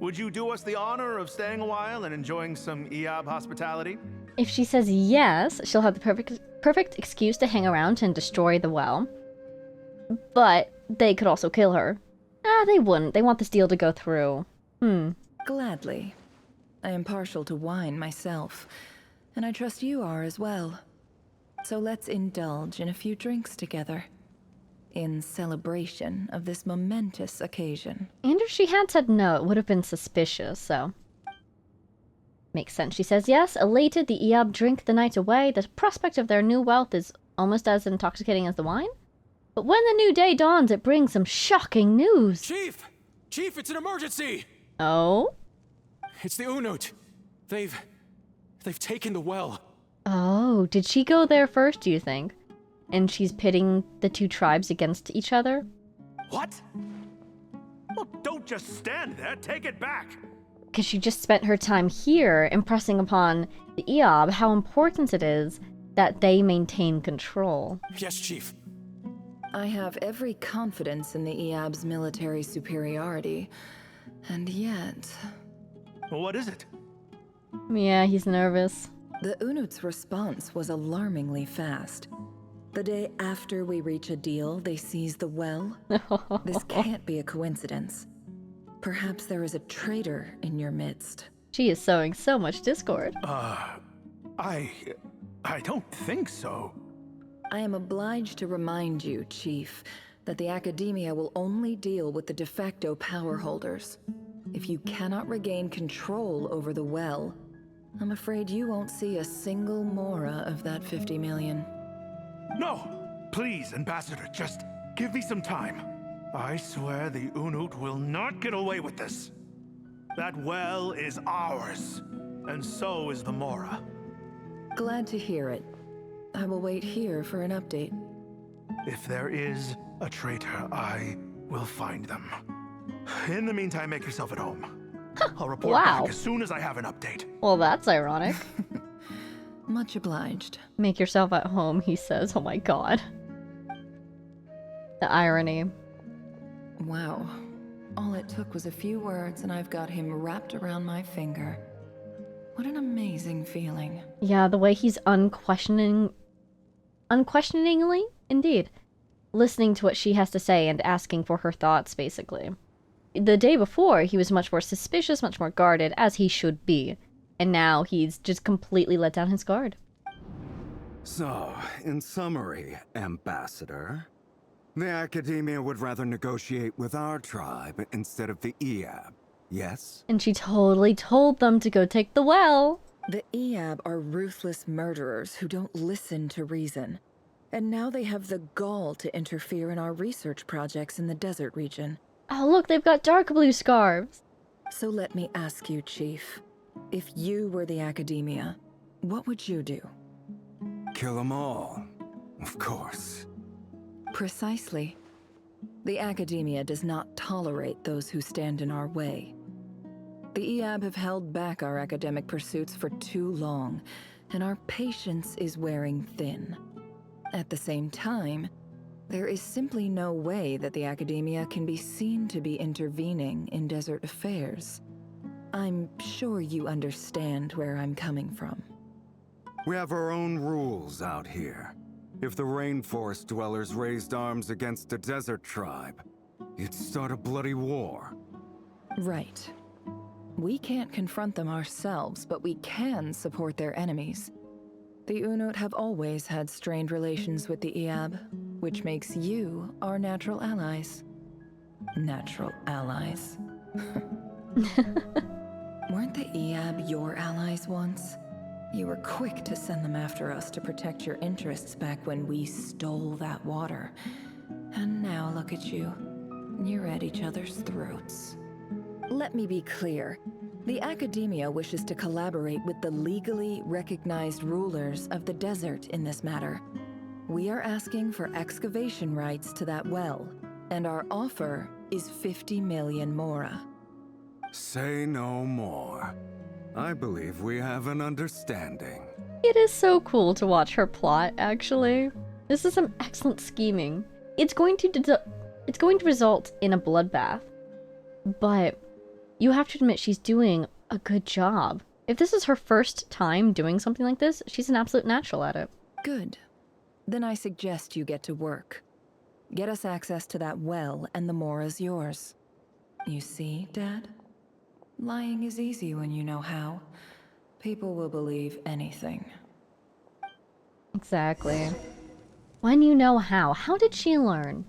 Would you do us the honor of staying a while and enjoying some Eob hospitality? If she says yes, she'll have the perfect excuse to hang around and destroy the well. But they could also kill her. They wouldn't. They want this deal to go through. Gladly. I am partial to wine myself, and I trust you are as well. So let's indulge in a few drinks together, in celebration of this momentous occasion. And if she had said no, it would have been suspicious, so... Makes sense. She says yes. Elated, the Eob drink the night away. The prospect of their new wealth is almost as intoxicating as the wine. But when the new day dawns, it brings some shocking news. Chief! Chief, it's an emergency! Oh? It's the Unut. They've taken the well. Oh, did she go there first, do you think? And she's pitting the two tribes against each other? What? Well, don't just stand there. Take it back. Because she just spent her time here impressing upon the Eob how important it is that they maintain control. Yes, Chief. I have every confidence in the Eob's military superiority, and yet... Well, what is it? Yeah, he's nervous. The Unut's response was alarmingly fast. The day after we reach a deal, they seize the well. This can't be a coincidence. Perhaps there is a traitor in your midst. She is sowing so much discord. I don't think so. I am obliged to remind you, Chief, that the Academia will only deal with the de facto power holders. If you cannot regain control over the well, I'm afraid you won't see a single mora of that 50 million. No! Please, Ambassador, just give me some time. I swear the Unut will not get away with this. That well is ours, and so is the mora. Glad to hear it. I will wait here for an update. If there is a traitor, I will find them. In the meantime, make yourself at home. I'll report Wow. back as soon as I have an update. Well, that's ironic. Much obliged. Make yourself at home, he says. Oh my god. The irony. Wow. All it took was a few words and I've got him wrapped around my finger. What an amazing feeling. Yeah, the way he's unquestioningly, indeed, listening to what she has to say and asking for her thoughts, basically. The day before, he was much more suspicious, much more guarded, as he should be. And now he's just completely let down his guard. So, in summary, Ambassador, the Academia would rather negotiate with our tribe instead of the Eab, yes? And she totally told them to go take the well. The Eab are ruthless murderers who don't listen to reason. And now they have the gall to interfere in our research projects in the desert region. Oh, look, they've got dark blue scarves. So let me ask you, Chief. If you were the Academia, what would you do? Kill them all, of course. Precisely. The Academia does not tolerate those who stand in our way. The Eab have held back our academic pursuits for too long, and our patience is wearing thin. At the same time, there is simply no way that the Academia can be seen to be intervening in desert affairs. I'm sure you understand where I'm coming from. We have our own rules out here. If the rainforest dwellers raised arms against a desert tribe, you'd start a bloody war. Right. We can't confront them ourselves, but we can support their enemies. The Unut have always had strained relations with the Eab, which makes you our natural allies. Natural allies. Weren't the Eab your allies once? You were quick to send them after us to protect your interests back when we stole that water. And now look at you. You're at each other's throats. Let me be clear. The Academia wishes to collaborate with the legally recognized rulers of the desert in this matter. We are asking for excavation rights to that well, and our offer is 50 million mora. Say no more. I believe we have an understanding. It is so cool to watch her plot, actually. This is some excellent scheming. It's going to result in a bloodbath, but you have to admit she's doing a good job. If this is her first time doing something like this, she's an absolute natural at it. Good. Then I suggest you get to work. Get us access to that well, and the mora's yours. You see, Dad? Lying is easy when you know how. People will believe anything. Exactly. When you know how. How did she learn?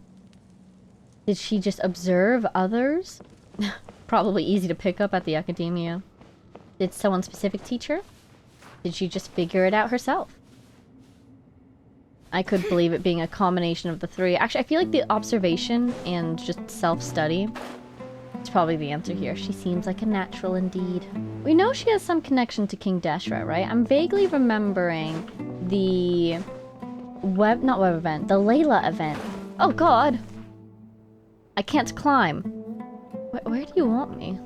Did she just observe others? Probably easy to pick up at the Academia. Did someone specific teach her? Did she just figure it out herself? I could believe it being a combination of the three. Actually, I feel like the observation and just self-study is probably the answer here. She seems like a natural indeed. We know she has some connection to King Deshret, right? I'm vaguely remembering the the Layla event. Oh god! I can't climb. Where do you want me?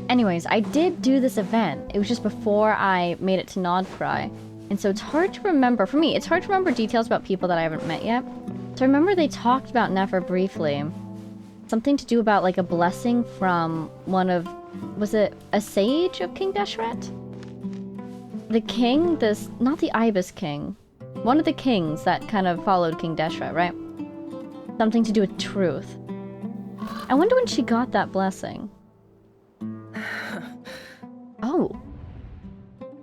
Anyways, I did do this event. It was just before I made it to Nodcry. And so it's hard to remember, for me, it's hard to remember details about people that I haven't met yet. So I remember they talked about Nefer briefly. Something to do about like a blessing from one of, was it a sage of King Deshret? The king, not the Ibis king. One of the kings that kind of followed King Deshret, right? Something to do with truth. I wonder when she got that blessing. Oh.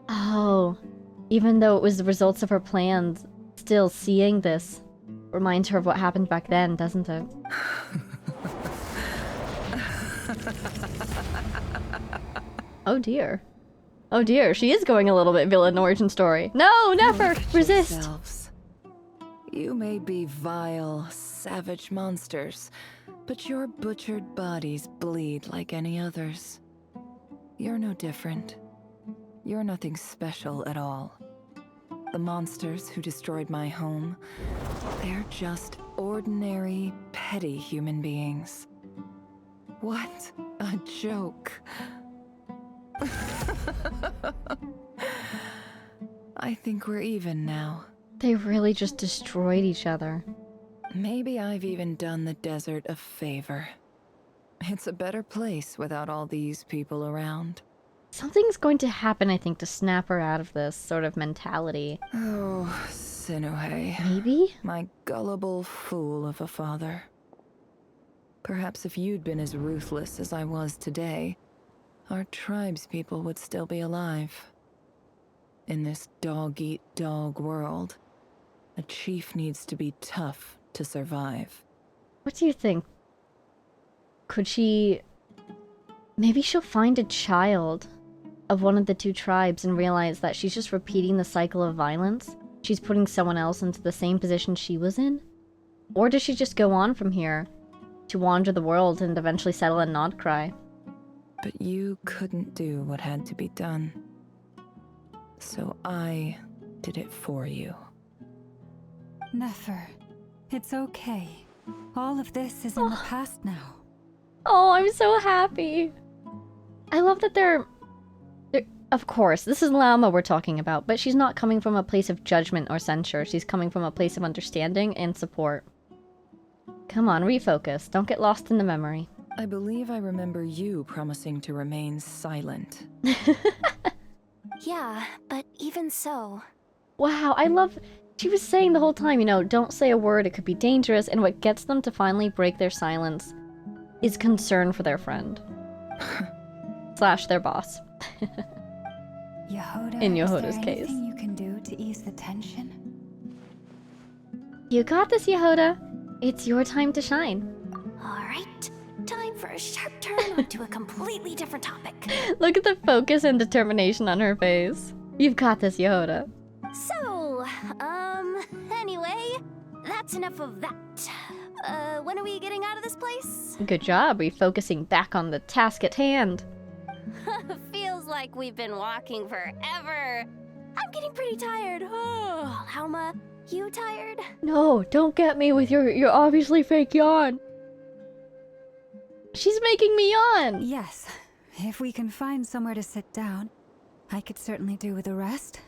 Oh. Even though it was the results of her plans, still seeing this reminds her of what happened back then, doesn't it? Oh dear. Oh dear, she is going a little bit villain origin story. No, never! Resist! Yourselves. You may be vile, savage monsters, but your butchered bodies bleed like any others. You're no different. You're nothing special at all. The monsters who destroyed my home, they're just ordinary, petty human beings. What a joke. I think we're even now. They really just destroyed each other. Maybe I've even done the desert a favor. It's a better place without all these people around. Something's going to happen, I think, to snap her out of this sort of mentality. Oh, Sinuhe. Maybe? My gullible fool of a father. Perhaps if you'd been as ruthless as I was today, our tribespeople would still be alive. In this dog-eat-dog world, a chief needs to be tough to survive. What do you think? Could she... Maybe she'll find a child of one of the two tribes and realize that she's just repeating the cycle of violence? She's putting someone else into the same position she was in? Or does she just go on from here to wander the world and eventually settle in Nodcry? But you couldn't do what had to be done. So I did it for you. Nefer, it's okay. All of this is in the past now. Oh, I'm so happy. I love that they're... Of course, this is Lama we're talking about, but she's not coming from a place of judgment or censure. She's coming from a place of understanding and support. Come on, refocus. Don't get lost in the memory. I believe I remember you promising to remain silent. Yeah, but even so... Wow, I love... She was saying the whole time, you know, don't say a word, it could be dangerous, and what gets them to finally break their silence is concern for their friend. Slash their boss. Yehoda, In Yehoda's is there case. anything you can do to ease the tension? You got this, Yehoda. It's your time to shine. Alright, time for a sharp turn onto a completely different topic. Look at the focus and determination on her face. You've got this, Yehoda. So, anyway, that's enough of that. When are we getting out of this place? Good job, refocusing back on the task at hand. Feels like we've been walking forever. I'm getting pretty tired. Oh, Lauma, you tired? No, don't get me with your obviously fake yawn. She's making me yawn. Yes. If we can find somewhere to sit down, I could certainly do with a rest.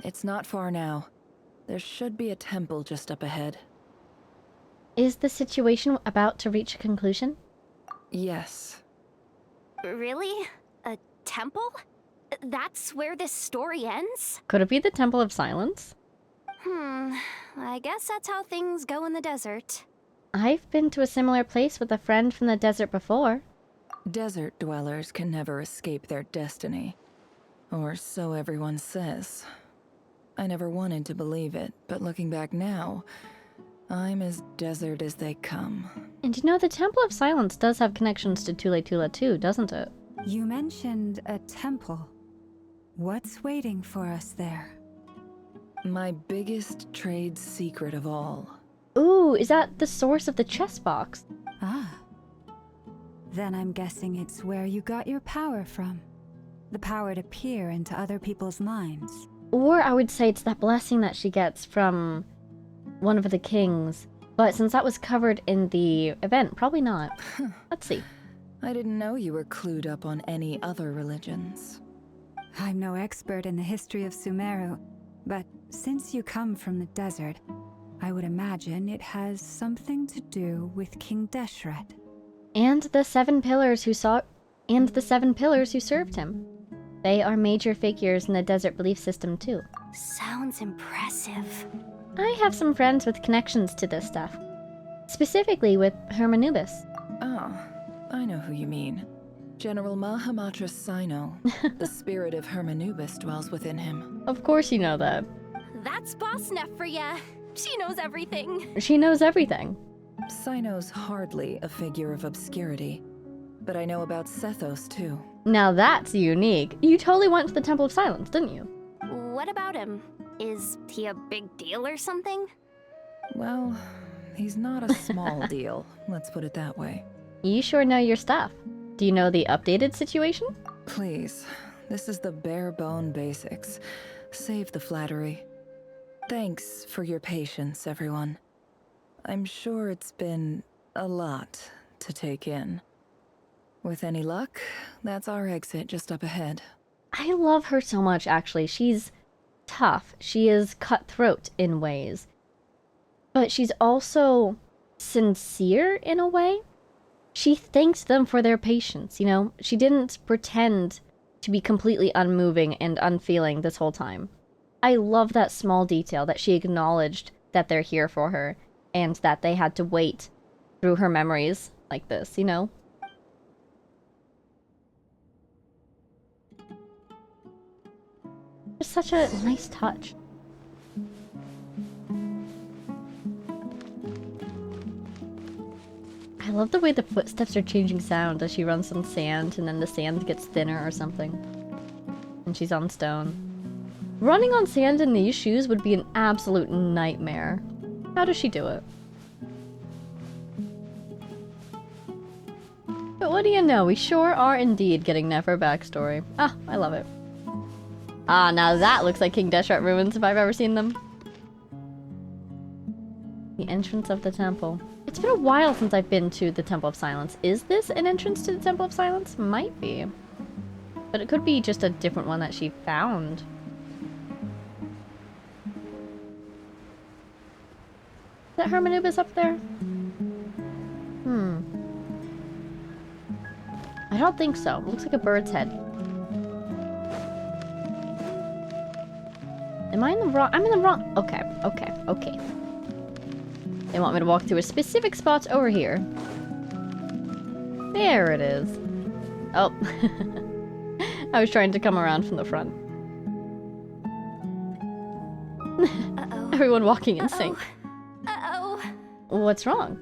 It's not far now. There should be a temple just up ahead. Is the situation about to reach a conclusion? Yes. Really? A temple? That's where this story ends? Could it be the Temple of Silence? I guess that's how things go in the desert. I've been to a similar place with a friend from the desert before. Desert dwellers can never escape their destiny. Or so everyone says. I never wanted to believe it, but looking back now, I'm as desert as they come. And you know, the Temple of Silence does have connections to Tule Tula too, doesn't it? You mentioned a temple. What's waiting for us there? My biggest trade secret of all. Ooh, is that the source of the chest box? Ah. Then I'm guessing it's where you got your power from. The power to peer into other people's minds. Or I would say it's that blessing that she gets from one of the kings. But since that was covered in the event, probably not. Let's see. I didn't know you were clued up on any other religions. I'm no expert in the history of Sumeru, but since you come from the desert, I would imagine it has something to do with King Deshret. And the seven pillars who served him. They are major figures in the desert belief system too. Sounds impressive. I have some friends with connections to this stuff. Specifically with Hermanubis. Oh, I know who you mean. General Mahamatra Sino. The spirit of Hermanubis dwells within him. Of course you know that. That's Boss Neff for ya. She knows everything. She knows everything. Sino's hardly a figure of obscurity. But I know about Sethos too. Now that's unique. You totally went to the Temple of Silence, didn't you? What about him? Is he a big deal or something? Well, he's not a small deal, let's put it that way. You sure know your stuff. Do you know the updated situation? Please, this is the bare bone basics. Save the flattery. Thanks for your patience, everyone. I'm sure it's been a lot to take in. With any luck, that's our exit just up ahead. I love her so much, actually. She's tough. She is cutthroat in ways. But she's also sincere in a way. She thanks them for their patience, you know? She didn't pretend to be completely unmoving and unfeeling this whole time. I love that small detail that she acknowledged that they're here for her and that they had to wait through her memories like this, you know? It's such a nice touch. I love the way the footsteps are changing sound as she runs on sand and then the sand gets thinner or something. And she's on stone. Running on sand in these shoes would be an absolute nightmare. How does she do it? But what do you know, we sure are indeed getting Nefer backstory. Ah, I love it. Ah, now that looks like King Deshret ruins if I've ever seen them. The entrance of the temple. It's been a while since I've been to the Temple of Silence. Is this an entrance to the Temple of Silence? Might be. But it could be just a different one that she found. Is that Hermanubis up there? I don't think so. It looks like a bird's head. Am I in the wrong? I'm in the wrong. Okay. They want me to walk through a specific spot over here. There it is. Oh. I was trying to come around from the front. Uh-oh. Everyone walking in sync. Uh-oh. What's wrong?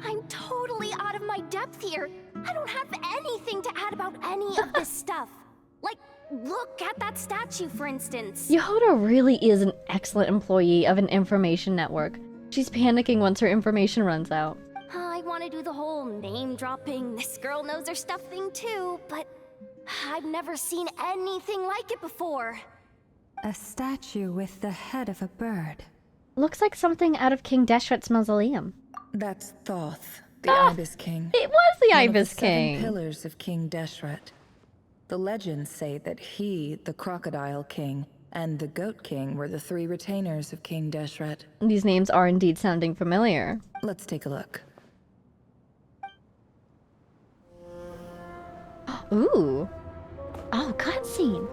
I'm totally out of my depth here. I don't have anything to add about any of this stuff. Like, look at that statue, for instance. Yehoda really is an excellent employee of an information network. She's panicking once her information runs out. I want to do the whole name-dropping, this girl knows her stuff thing too, but I've never seen anything like it before. A statue with the head of a bird. Looks like something out of King Deshret's mausoleum. That's Thoth, the Ibis King. It was the One Ibis of the 7 King. pillars of King Deshret. The legends say that he, the Crocodile King, and the Goat King were the 3 retainers of King Deshret. These names are indeed sounding familiar. Let's take a look. Ooh. Oh, cutscene.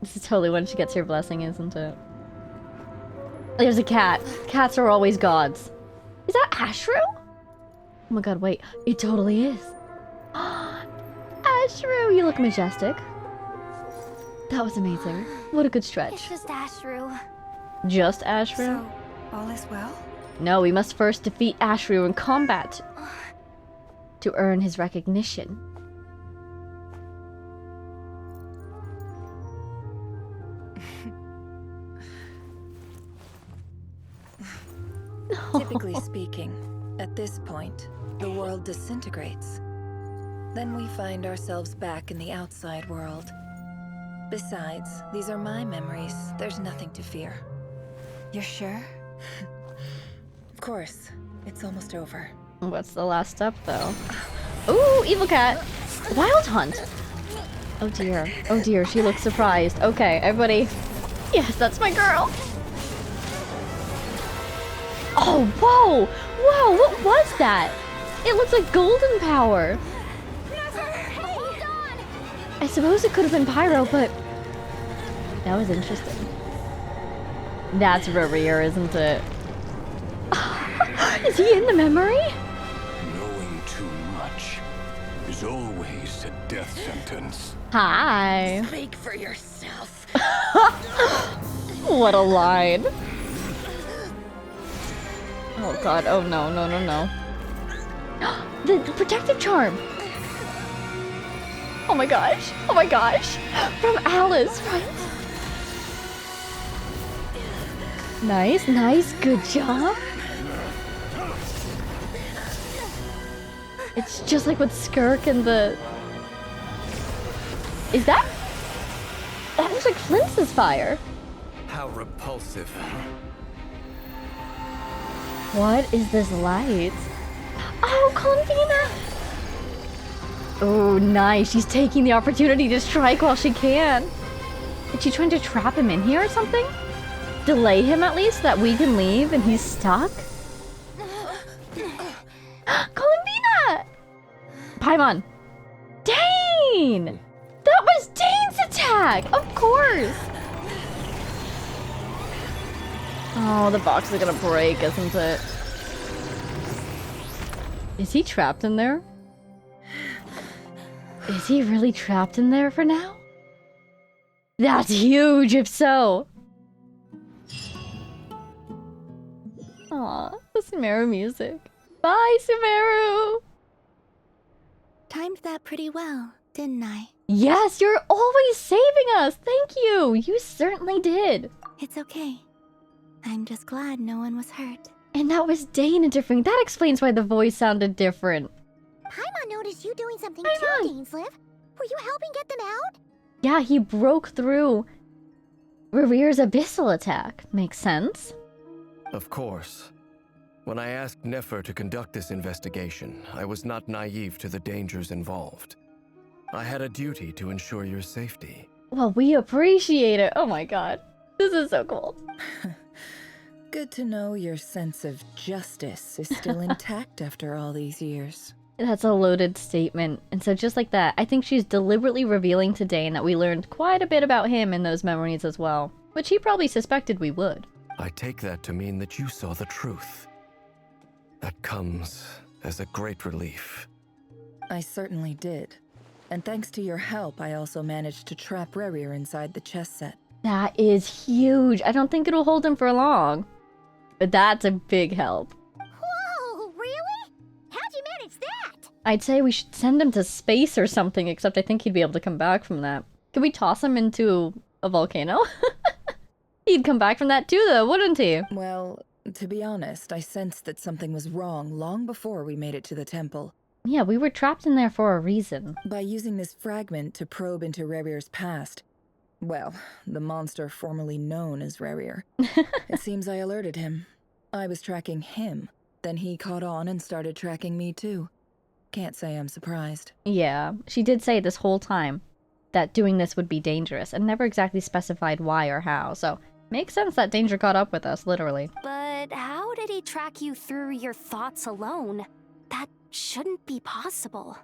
This is totally when she gets her blessing, isn't it? There's a cat. Cats are always gods. Is that Ashru? Oh my god, wait. It totally is. Ashru, you look majestic. That was amazing. What a good stretch. It's just Ashru. Just Ashru? So, all is well? No, we must first defeat Ashru in combat to earn his recognition. Typically speaking, at this point, the world disintegrates. Then we find ourselves back in the outside world. Besides, these are my memories. There's nothing to fear. You're sure? Of course. It's almost over. What's the last step, though? Ooh, evil cat! Wild hunt! Oh dear, she looks surprised. Okay, everybody. Yes, that's my girl! Oh, whoa! Whoa, what was that? It looks like golden power! Hold on! I suppose it could have been pyro, but... that was interesting. That's Rerir, isn't it? Is he in the memory? Knowing too much is always a death sentence. Hi. Speak for yourself. What a line. Oh god, oh no. The protective charm. Oh my gosh. From Alice, right? Nice, good job. It's just like with Skirk and the... Is that looks like Flint's fire. How repulsive. What is this light? Oh, Columbina! Oh, nice. She's taking the opportunity to strike while she can. Is she trying to trap him in here or something? Delay him at least so that we can leave and he's stuck? Columbina! Paimon! Dane! That was Dane's attack! Of course! Oh, the box is gonna break, isn't it? Is he trapped in there? Is he really trapped in there for now? That's huge if so! Aw, the Sumeru music. Bye, Sumeru! Timed that pretty well, didn't I? Yes, you're always saving us! Thank you! You certainly did! It's okay. I'm just glad no one was hurt. And that was Dane interfering. That explains why the voice sounded different. Paimon noticed you doing something Paimon! too, Dainsliv. Were you helping get them out? Yeah, he broke through Rerir's abyssal attack. Makes sense. Of course. When I asked Nefer to conduct this investigation, I was not naive to the dangers involved. I had a duty to ensure your safety. Well, we appreciate it. Oh my god. This is so cool. Good to know your sense of justice is still intact after all these years. That's a loaded statement. And so just like that, I think she's deliberately revealing to Dane that we learned quite a bit about him in those memories as well. Which he probably suspected we would. I take that to mean that you saw the truth. That comes as a great relief. I certainly did. And thanks to your help, I also managed to trap Rerir inside the chess set. That is huge. I don't think it'll hold him for long. But that's a big help. Whoa, really? How'd you manage that? I'd say we should send him to space or something, except I think he'd be able to come back from that. Could we toss him into a volcano? He'd come back from that too, though, wouldn't he? Well, to be honest, I sensed that something was wrong long before we made it to the temple. Yeah, we were trapped in there for a reason. By using this fragment to probe into Rerir's past, well, the monster formerly known as Rerir, it seems I alerted him. I was tracking him, then he caught on and started tracking me too. Can't say I'm surprised. Yeah, she did say this whole time that doing this would be dangerous, and never exactly specified why or how, so makes sense that danger caught up with us, literally. But how did he track you through your thoughts alone? That shouldn't be possible.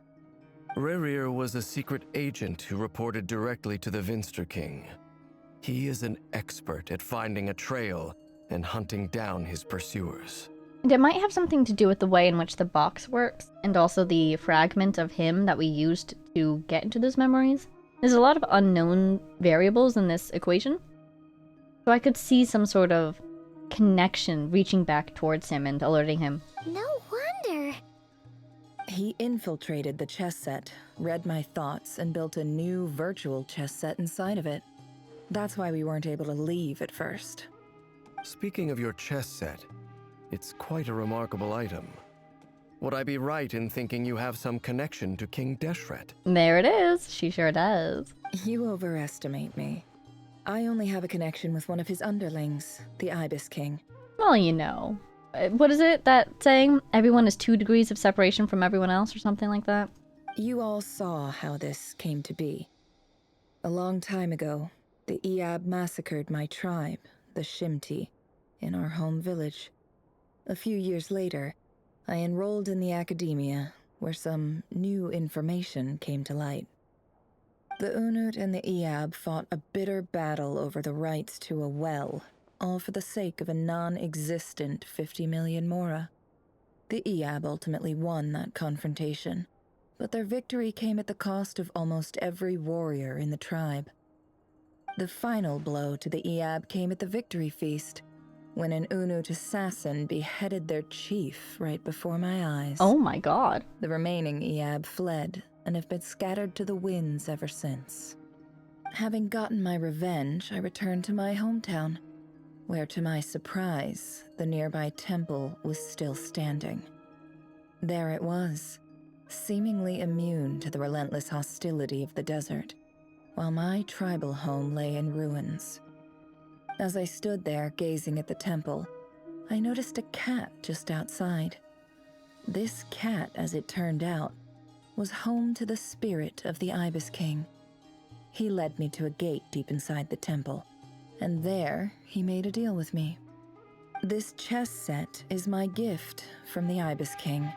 Rerir was a secret agent who reported directly to the Vinster King. He is an expert at finding a trail and hunting down his pursuers. And it might have something to do with the way in which the box works, and also the fragment of him that we used to get into those memories. There's a lot of unknown variables in this equation. So I could see some sort of connection reaching back towards him and alerting him. No wonder. He infiltrated the chess set, read my thoughts, and built a new virtual chess set inside of it. That's why we weren't able to leave at first. Speaking of your chess set, it's quite a remarkable item. Would I be right in thinking you have some connection to King Deshret? There it is. She sure does. You overestimate me. I only have a connection with one of his underlings, the Ibis King. Well, you know. What is it, that saying? Everyone is 2 degrees of separation from everyone else or something like that? You all saw how this came to be. A long time ago, the Iab massacred my tribe, the Shimti, in our home village. A few years later, I enrolled in the academia, where some new information came to light. The Unut and the Iab fought a bitter battle over the rights to a well, all for the sake of a non-existent 50 million mora. The Iab ultimately won that confrontation, but their victory came at the cost of almost every warrior in the tribe. The final blow to the Iab came at the victory feast, when an Unut assassin beheaded their chief right before my eyes. Oh my god. The remaining Iab fled and have been scattered to the winds ever since. Having gotten my revenge, I returned to my hometown, where to my surprise, the nearby temple was still standing. There it was, seemingly immune to the relentless hostility of the desert, while my tribal home lay in ruins. As I stood there gazing at the temple, I noticed a cat just outside. This cat, as it turned out, was home to the spirit of the Ibis King. He led me to a gate deep inside the temple, and there he made a deal with me. This chess set is my gift from the Ibis King.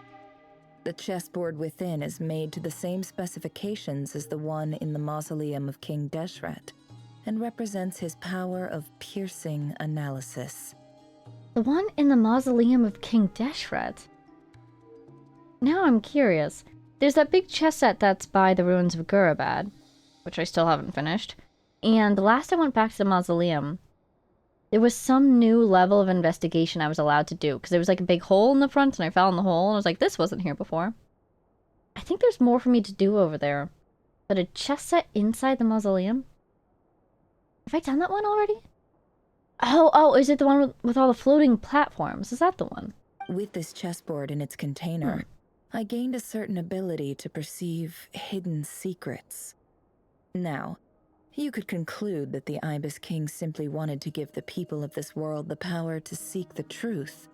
The chessboard within is made to the same specifications as the one in the mausoleum of King Deshret, and represents his power of piercing analysis. The one in the mausoleum of King Deshret? Now I'm curious. There's that big chess set that's by the ruins of Gurabad, which I still haven't finished. And the last I went back to the mausoleum, there was some new level of investigation I was allowed to do, because there was like a big hole in the front, and I fell in the hole, and I was like, this wasn't here before. I think there's more for me to do over there. But a chess set inside the mausoleum? Have I done that one already? Oh, is it the one with all the floating platforms? Is that the one? With this chessboard in its container, I gained a certain ability to perceive hidden secrets. Now, you could conclude that the Ibis King simply wanted to give the people of this world the power to seek the truth,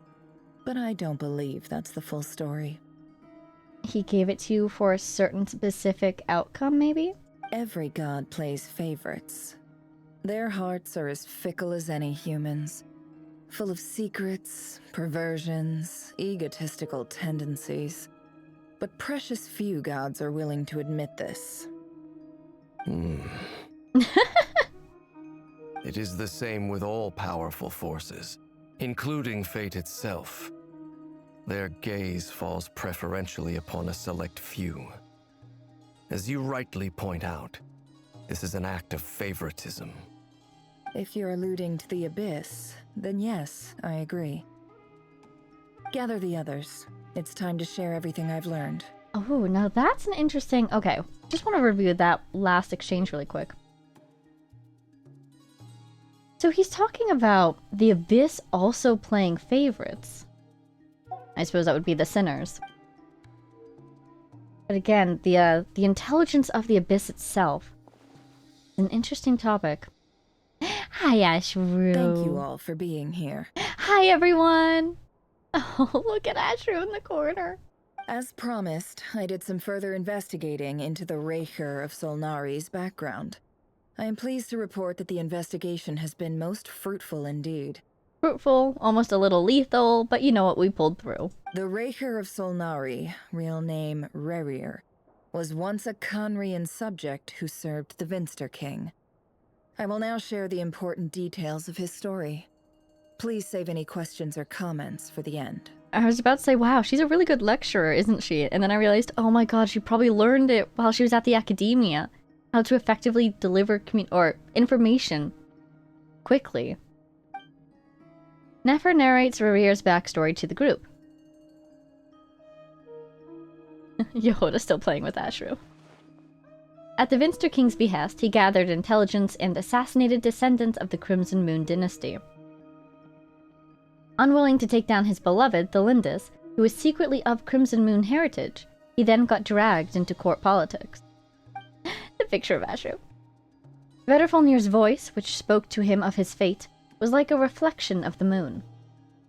but I don't believe that's the full story. He gave it to you for a certain specific outcome, maybe? Every god plays favorites. Their hearts are as fickle as any human's, full of secrets, perversions, egotistical tendencies. But precious few gods are willing to admit this. It is the same with all powerful forces, including fate itself. Their gaze falls preferentially upon a select few. As you rightly point out, this is an act of favoritism. If you're alluding to the Abyss, then yes, I agree. Gather the others. It's time to share everything I've learned. Oh, now that's an interesting... Okay, just want to review that last exchange really quick. So he's talking about the Abyss also playing favorites. I suppose that would be the sinners. But again, the intelligence of the Abyss itself is an interesting topic. Hi, Ashru. Thank you all for being here. Hi, everyone. Oh, look at Ashru in the corner. As promised, I did some further investigating into the Rerir of Solnari's background. I am pleased to report that the investigation has been most fruitful indeed. Fruitful, almost a little lethal, but you know what, we pulled through. The Rerir of Solnari, real name Rerir, was once a Khanrian subject who served the Vinster King. I will now share the important details of his story. Please save any questions or comments for the end. I was about to say, wow, she's a really good lecturer, isn't she? And then I realized, oh my god, she probably learned it while she was at the academia. How to effectively deliver information quickly. Nefer narrates Rerir's backstory to the group. Yehoda's still playing with Ashru. At the Vinster King's behest, he gathered intelligence and assassinated descendants of the Crimson Moon dynasty. Unwilling to take down his beloved, Thelindis, who was secretly of Crimson Moon heritage, he then got dragged into court politics. The picture of Ashru. Vedrfolnir's voice, which spoke to him of his fate, was like a reflection of the moon.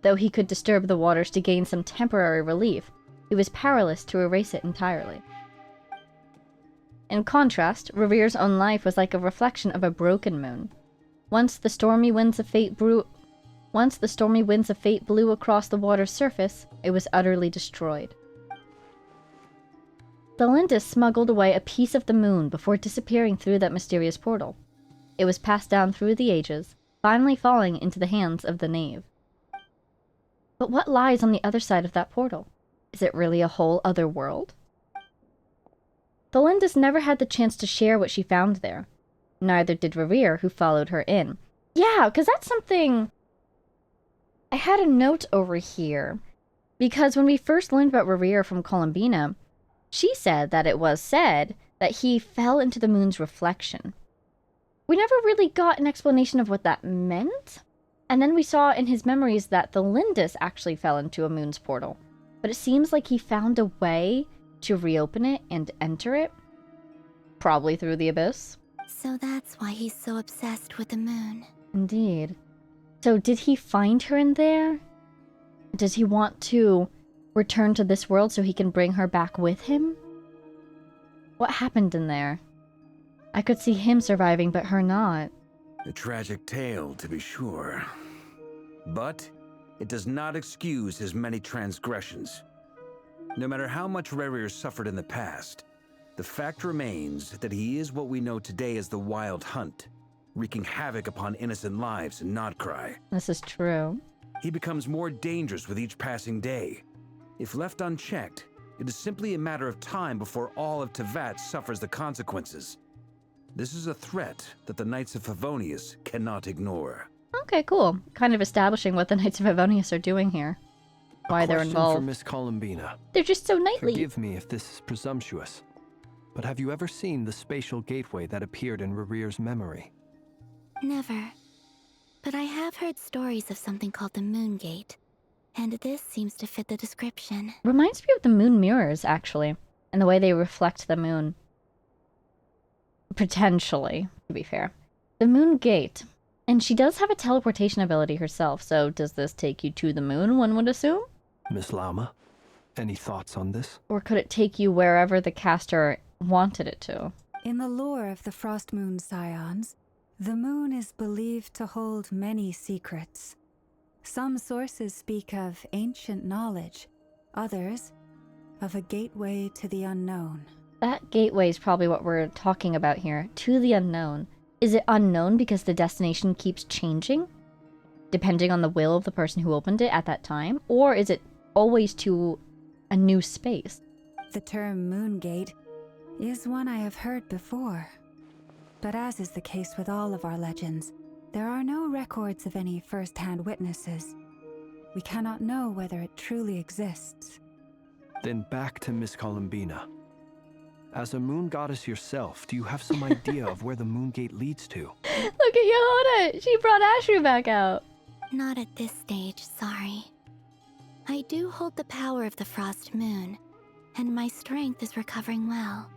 Though he could disturb the waters to gain some temporary relief, he was powerless to erase it entirely. In contrast, Rerir's own life was like a reflection of a broken moon. Once the stormy winds of fate blew across the water's surface, it was utterly destroyed. Thelindis smuggled away a piece of the moon before disappearing through that mysterious portal. It was passed down through the ages, finally falling into the hands of the knave. But what lies on the other side of that portal? Is it really a whole other world? Thelindis never had the chance to share what she found there. Neither did Rerir, who followed her in. Yeah, because that's something... I had a note over here. Because when we first learned about Rerir from Columbina, she said that it was said that he fell into the moon's reflection. We never really got an explanation of what that meant. And then we saw in his memories that Thelindis actually fell into a moon's portal. But it seems like he found a way to reopen it and enter it. Probably through the abyss. So that's why he's so obsessed with the moon. Indeed. So did he find her in there? Does he want to return to this world so he can bring her back with him? What happened in there? I could see him surviving, but her not. A tragic tale, to be sure. But it does not excuse his many transgressions. No matter how much Rerir suffered in the past, the fact remains that he is what we know today as the Wild Hunt, wreaking havoc upon innocent lives in Nodcry. This is true. He becomes more dangerous with each passing day. If left unchecked, it is simply a matter of time before all of Tevat suffers the consequences. This is a threat that the Knights of Favonius cannot ignore. Okay, cool. Kind of establishing what the Knights of Favonius are doing here. Why they're involved. For Miss Columbina. They're just so knightly. Forgive me if this is presumptuous, but have you ever seen the spatial gateway that appeared in Rerir's memory? Never. But I have heard stories of something called the Moon Gate, and this seems to fit the description. Reminds me of the moon mirrors, actually, and the way they reflect the moon. Potentially, to be fair. The Moon Gate. And she does have a teleportation ability herself, so does this take you to the moon, one would assume? Miss Lama, any thoughts on this? Or could it take you wherever the caster wanted it to? In the lore of the Frost Moon Scions, the moon is believed to hold many secrets. Some sources speak of ancient knowledge, others of a gateway to the unknown. That gateway is probably what we're talking about here, to the unknown. Is it unknown because the destination keeps changing, depending on the will of the person who opened it at that time? Or is it always to a new space? The term Moon Gate is one I have heard before. But as is the case with all of our legends, there are no records of any first-hand witnesses. We cannot know whether it truly exists. Then back to Miss Columbina. As a moon goddess yourself, do you have some idea of where the Moon Gate leads to? Look at Yehoda! She brought Ashru back out! Not at this stage, sorry. I do hold the power of the Frost Moon, and my strength is recovering well.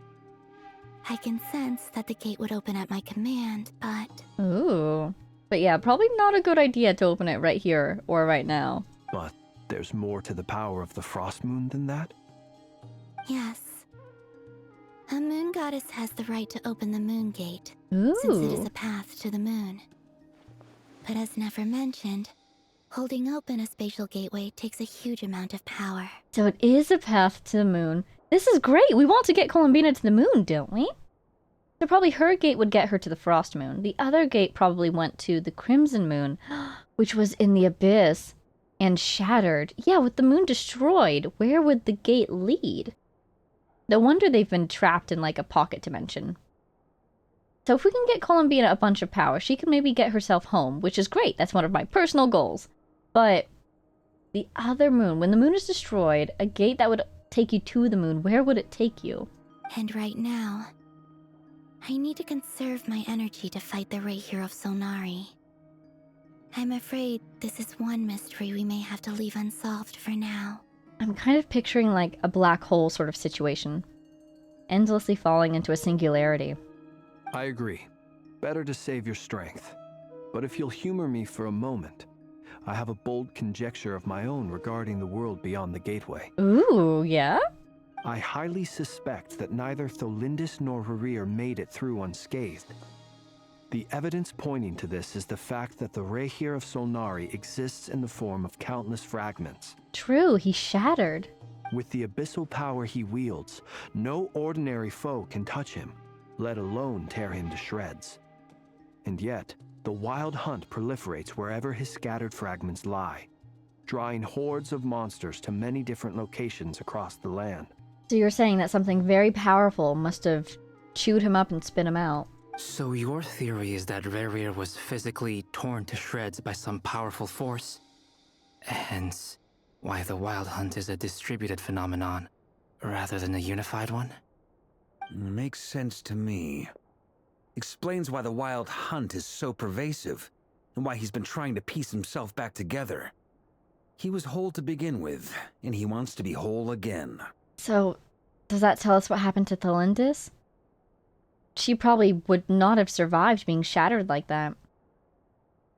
I can sense that the gate would open at my command, but... Ooh. But yeah, probably not a good idea to open it right here, or right now. But there's more to the power of the Frost Moon than that? Yes. A moon goddess has the right to open the Moon Gate, Ooh. since it is a path to the moon. But as Nefer mentioned, holding open a spatial gateway takes a huge amount of power. So it is a path to the moon. This is great! We want to get Columbina to the moon, don't we? So probably her gate would get her to the Frost Moon. The other gate probably went to the Crimson Moon, which was in the abyss and shattered. Yeah, with the moon destroyed, where would the gate lead? No wonder they've been trapped in like a pocket dimension. So if we can get Columbina a bunch of power, she can maybe get herself home, which is great. That's one of my personal goals. But the other moon, when the moon is destroyed, a gate that would take you to the moon, where would it take you? And right now, I need to conserve my energy to fight the Rerir of Solnari. I'm afraid this is one mystery we may have to leave unsolved for now. I'm kind of picturing like a black hole sort of situation. Endlessly falling into a singularity. I agree. Better to save your strength. But if you'll humor me for a moment, I have a bold conjecture of my own regarding the world beyond the gateway. Ooh, yeah? I highly suspect that neither Tholindis nor Rerir made it through unscathed. The evidence pointing to this is the fact that the Rerir of Solnari exists in the form of countless fragments. True, he shattered. With the abyssal power he wields, no ordinary foe can touch him, let alone tear him to shreds. And yet, the Wild Hunt proliferates wherever his scattered fragments lie, drawing hordes of monsters to many different locations across the land. So you're saying that something very powerful must have chewed him up and spit him out. So your theory is that Rerir was physically torn to shreds by some powerful force? Hence, why the Wild Hunt is a distributed phenomenon, rather than a unified one? Makes sense to me. Explains why the Wild Hunt is so pervasive, and why he's been trying to piece himself back together. He was whole to begin with, and he wants to be whole again. So, does that tell us what happened to Tholindis? She probably would not have survived being shattered like that.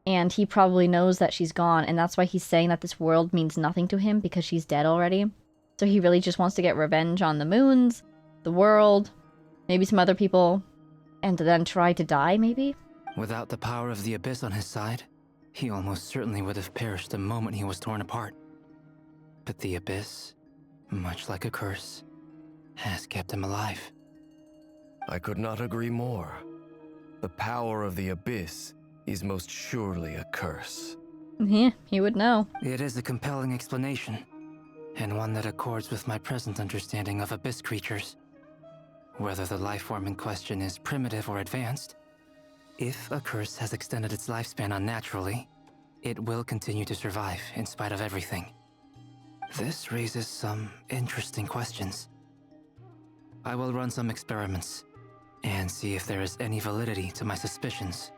And he probably knows that she's gone, and that's why he's saying that this world means nothing to him because she's dead already. So he really just wants to get revenge on the moons, the world, maybe some other people, and then try to die, maybe? Without the power of the Abyss on his side, he almost certainly would have perished the moment he was torn apart. But the Abyss, much like a curse, has kept him alive. I could not agree more. The power of the Abyss is most surely a curse. Yeah, he would know. It is a compelling explanation, and one that accords with my present understanding of Abyss creatures. Whether the life form in question is primitive or advanced, if a curse has extended its lifespan unnaturally, it will continue to survive in spite of everything. This raises some interesting questions. I will run some experiments and see if there is any validity to my suspicions.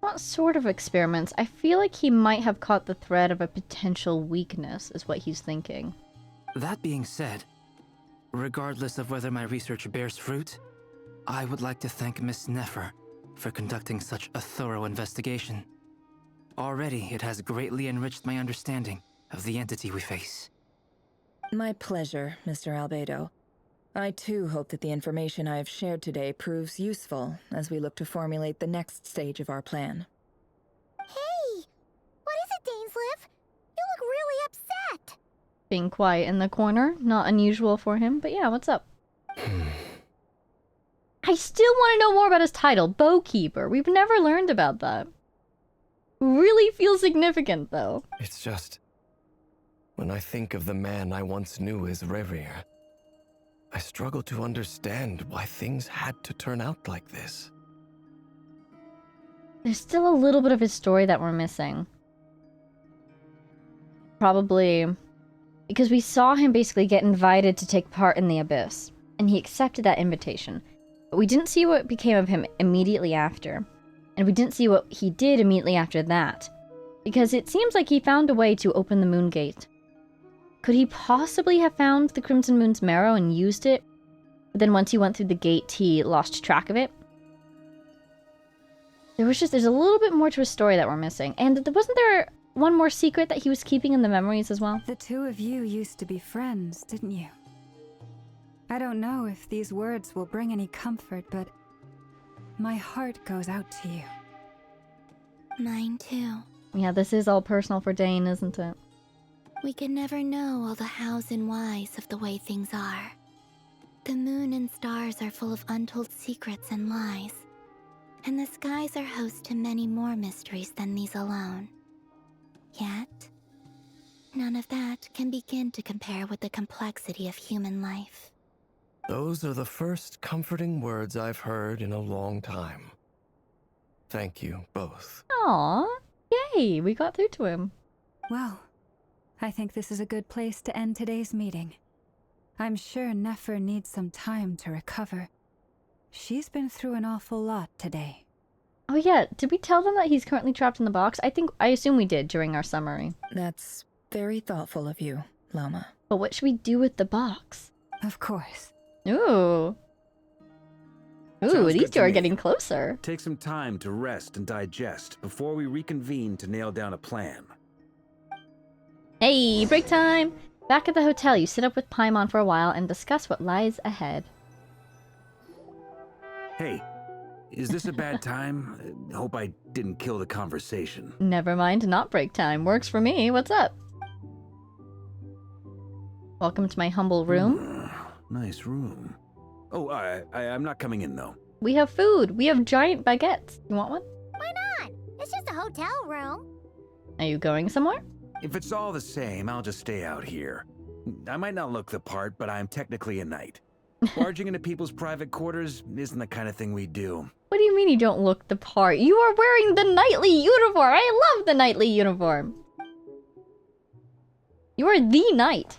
What sort of experiments? I feel like he might have caught the thread of a potential weakness, is what he's thinking. That being said, regardless of whether my research bears fruit, I would like to thank Miss Nefer for conducting such a thorough investigation. Already, it has greatly enriched my understanding of the entity we face. My pleasure, Mr. Albedo. I too hope that the information I have shared today proves useful as we look to formulate the next stage of our plan. Hey! What is it, Dainsleif? You look really upset! Being quiet in the corner, not unusual for him, but yeah, what's up? I still want to know more about his title, Bowkeeper. We've never learned about that. Really feels significant, though. It's just... when I think of the man I once knew as Rerir, I struggle to understand why things had to turn out like this. There's still a little bit of his story that we're missing. Probably because we saw him basically get invited to take part in the Abyss, and he accepted that invitation. But we didn't see what became of him immediately after, and we didn't see what he did immediately after that, because it seems like he found a way to open the Moon Gate. Could he possibly have found the Crimson Moon's marrow and used it, but then once he went through the gate, he lost track of it? There's a little bit more to his story that we're missing. And wasn't there one more secret that he was keeping in the memories as well? The two of you used to be friends, didn't you? I don't know if these words will bring any comfort, but my heart goes out to you. Mine too. Yeah, this is all personal for Dane, isn't it? We can never know all the hows and whys of the way things are. The moon and stars are full of untold secrets and lies, and the skies are host to many more mysteries than these alone. Yet, none of that can begin to compare with the complexity of human life. Those are the first comforting words I've heard in a long time. Thank you, both. Aww, yay, we got through to him. Well, I think this is a good place to end today's meeting. I'm sure Nefer needs some time to recover. She's been through an awful lot today. Oh yeah, did we tell them that he's currently trapped in the box? I assume we did during our summary. That's very thoughtful of you, Lama. But what should we do with the box? Of course. Ooh. Ooh, these two are getting closer. Take some time to rest and digest before we reconvene to nail down a plan. Hey, break time! Back at the hotel, you sit up with Paimon for a while and discuss what lies ahead. Hey, is this a bad time? Hope I didn't kill the conversation. Never mind, not break time. Works for me. What's up? Welcome to my humble room. Nice room. Oh, I'm not coming in, though. We have food. We have giant baguettes. You want one? Why not? It's just a hotel room. Are you going somewhere? If it's all the same, I'll just stay out here. I might not look the part, but I'm technically a knight. Barging into people's private quarters isn't the kind of thing we do. What do you mean you don't look the part? You are wearing the knightly uniform! I love the knightly uniform! You are the knight!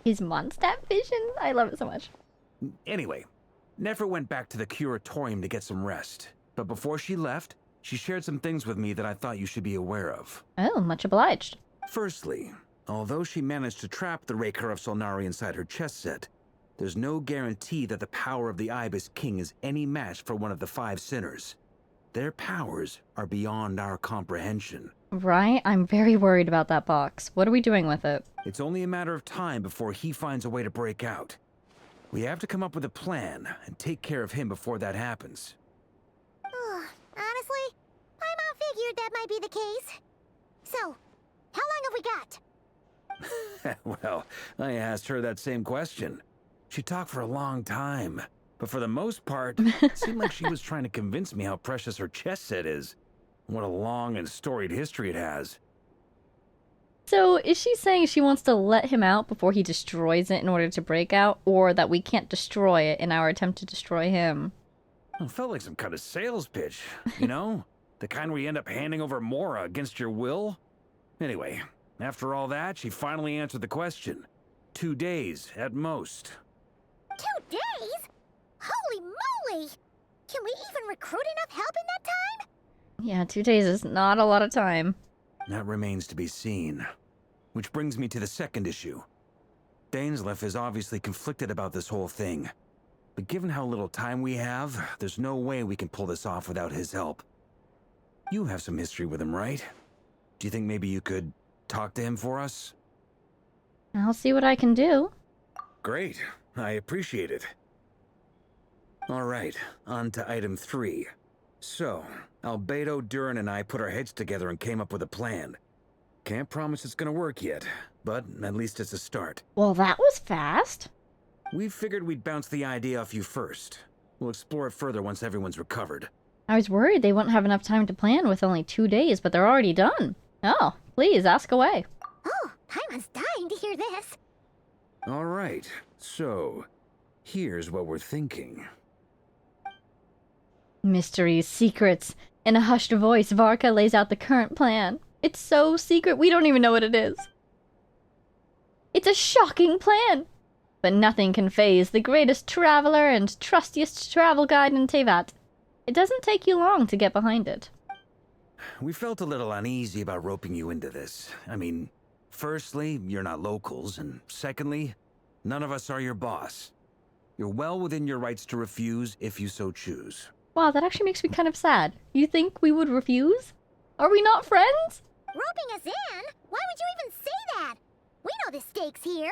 His Mondstadt vision? I love it so much. Anyway, Nefer went back to the curatorium to get some rest. But before she left, she shared some things with me that I thought you should be aware of. Oh, much obliged. Firstly, although she managed to trap the Rerir of Solnari inside her chess set, there's no guarantee that the power of the Ibis King is any match for one of the 5 sinners. Their powers are beyond our comprehension. Right? I'm very worried about that box. What are we doing with it? It's only a matter of time before he finds a way to break out. We have to come up with a plan and take care of him before that happens. Honestly, my mom figured that might be the case. So, how long have we got? Well, I asked her that same question. She talked for a long time, but for the most part, it seemed like she was trying to convince me how precious her chess set is. What a long and storied history it has. So, is she saying she wants to let him out before he destroys it in order to break out, or that we can't destroy it in our attempt to destroy him? It felt like some kind of sales pitch, you know? The kind where you end up handing over Mora against your will? Anyway, after all that, she finally answered the question. 2 days, at most. 2 days? Holy moly! Can we even recruit enough help in that time? Yeah, 2 days is not a lot of time. That remains to be seen. Which brings me to the second issue. Dainsleif is obviously conflicted about this whole thing. But given how little time we have, there's no way we can pull this off without his help. You have some history with him, right? Do you think maybe you could talk to him for us? I'll see what I can do. Great. I appreciate it. All right, on to item 3. So, Albedo, Durin, and I put our heads together and came up with a plan. Can't promise it's gonna work yet, but at least it's a start. Well, that was fast. We figured we'd bounce the idea off you first. We'll explore it further once everyone's recovered. I was worried they wouldn't have enough time to plan with only 2 days, but they're already done. Oh, please, ask away. Oh, Paimon's dying to hear this. All right, so here's what we're thinking. Mysteries, secrets. In a hushed voice, Varka lays out the current plan. It's so secret, we don't even know what it is. It's a shocking plan. But nothing can faze the greatest traveler and trustiest travel guide in Tevat. It doesn't take you long to get behind it. We felt a little uneasy about roping you into this. I mean, firstly, you're not locals, and secondly, none of us are your boss. You're well within your rights to refuse if you so choose. Wow, that actually makes me kind of sad. You think we would refuse? Are we not friends? Roping us in? Why would you even say that? We know the stakes here.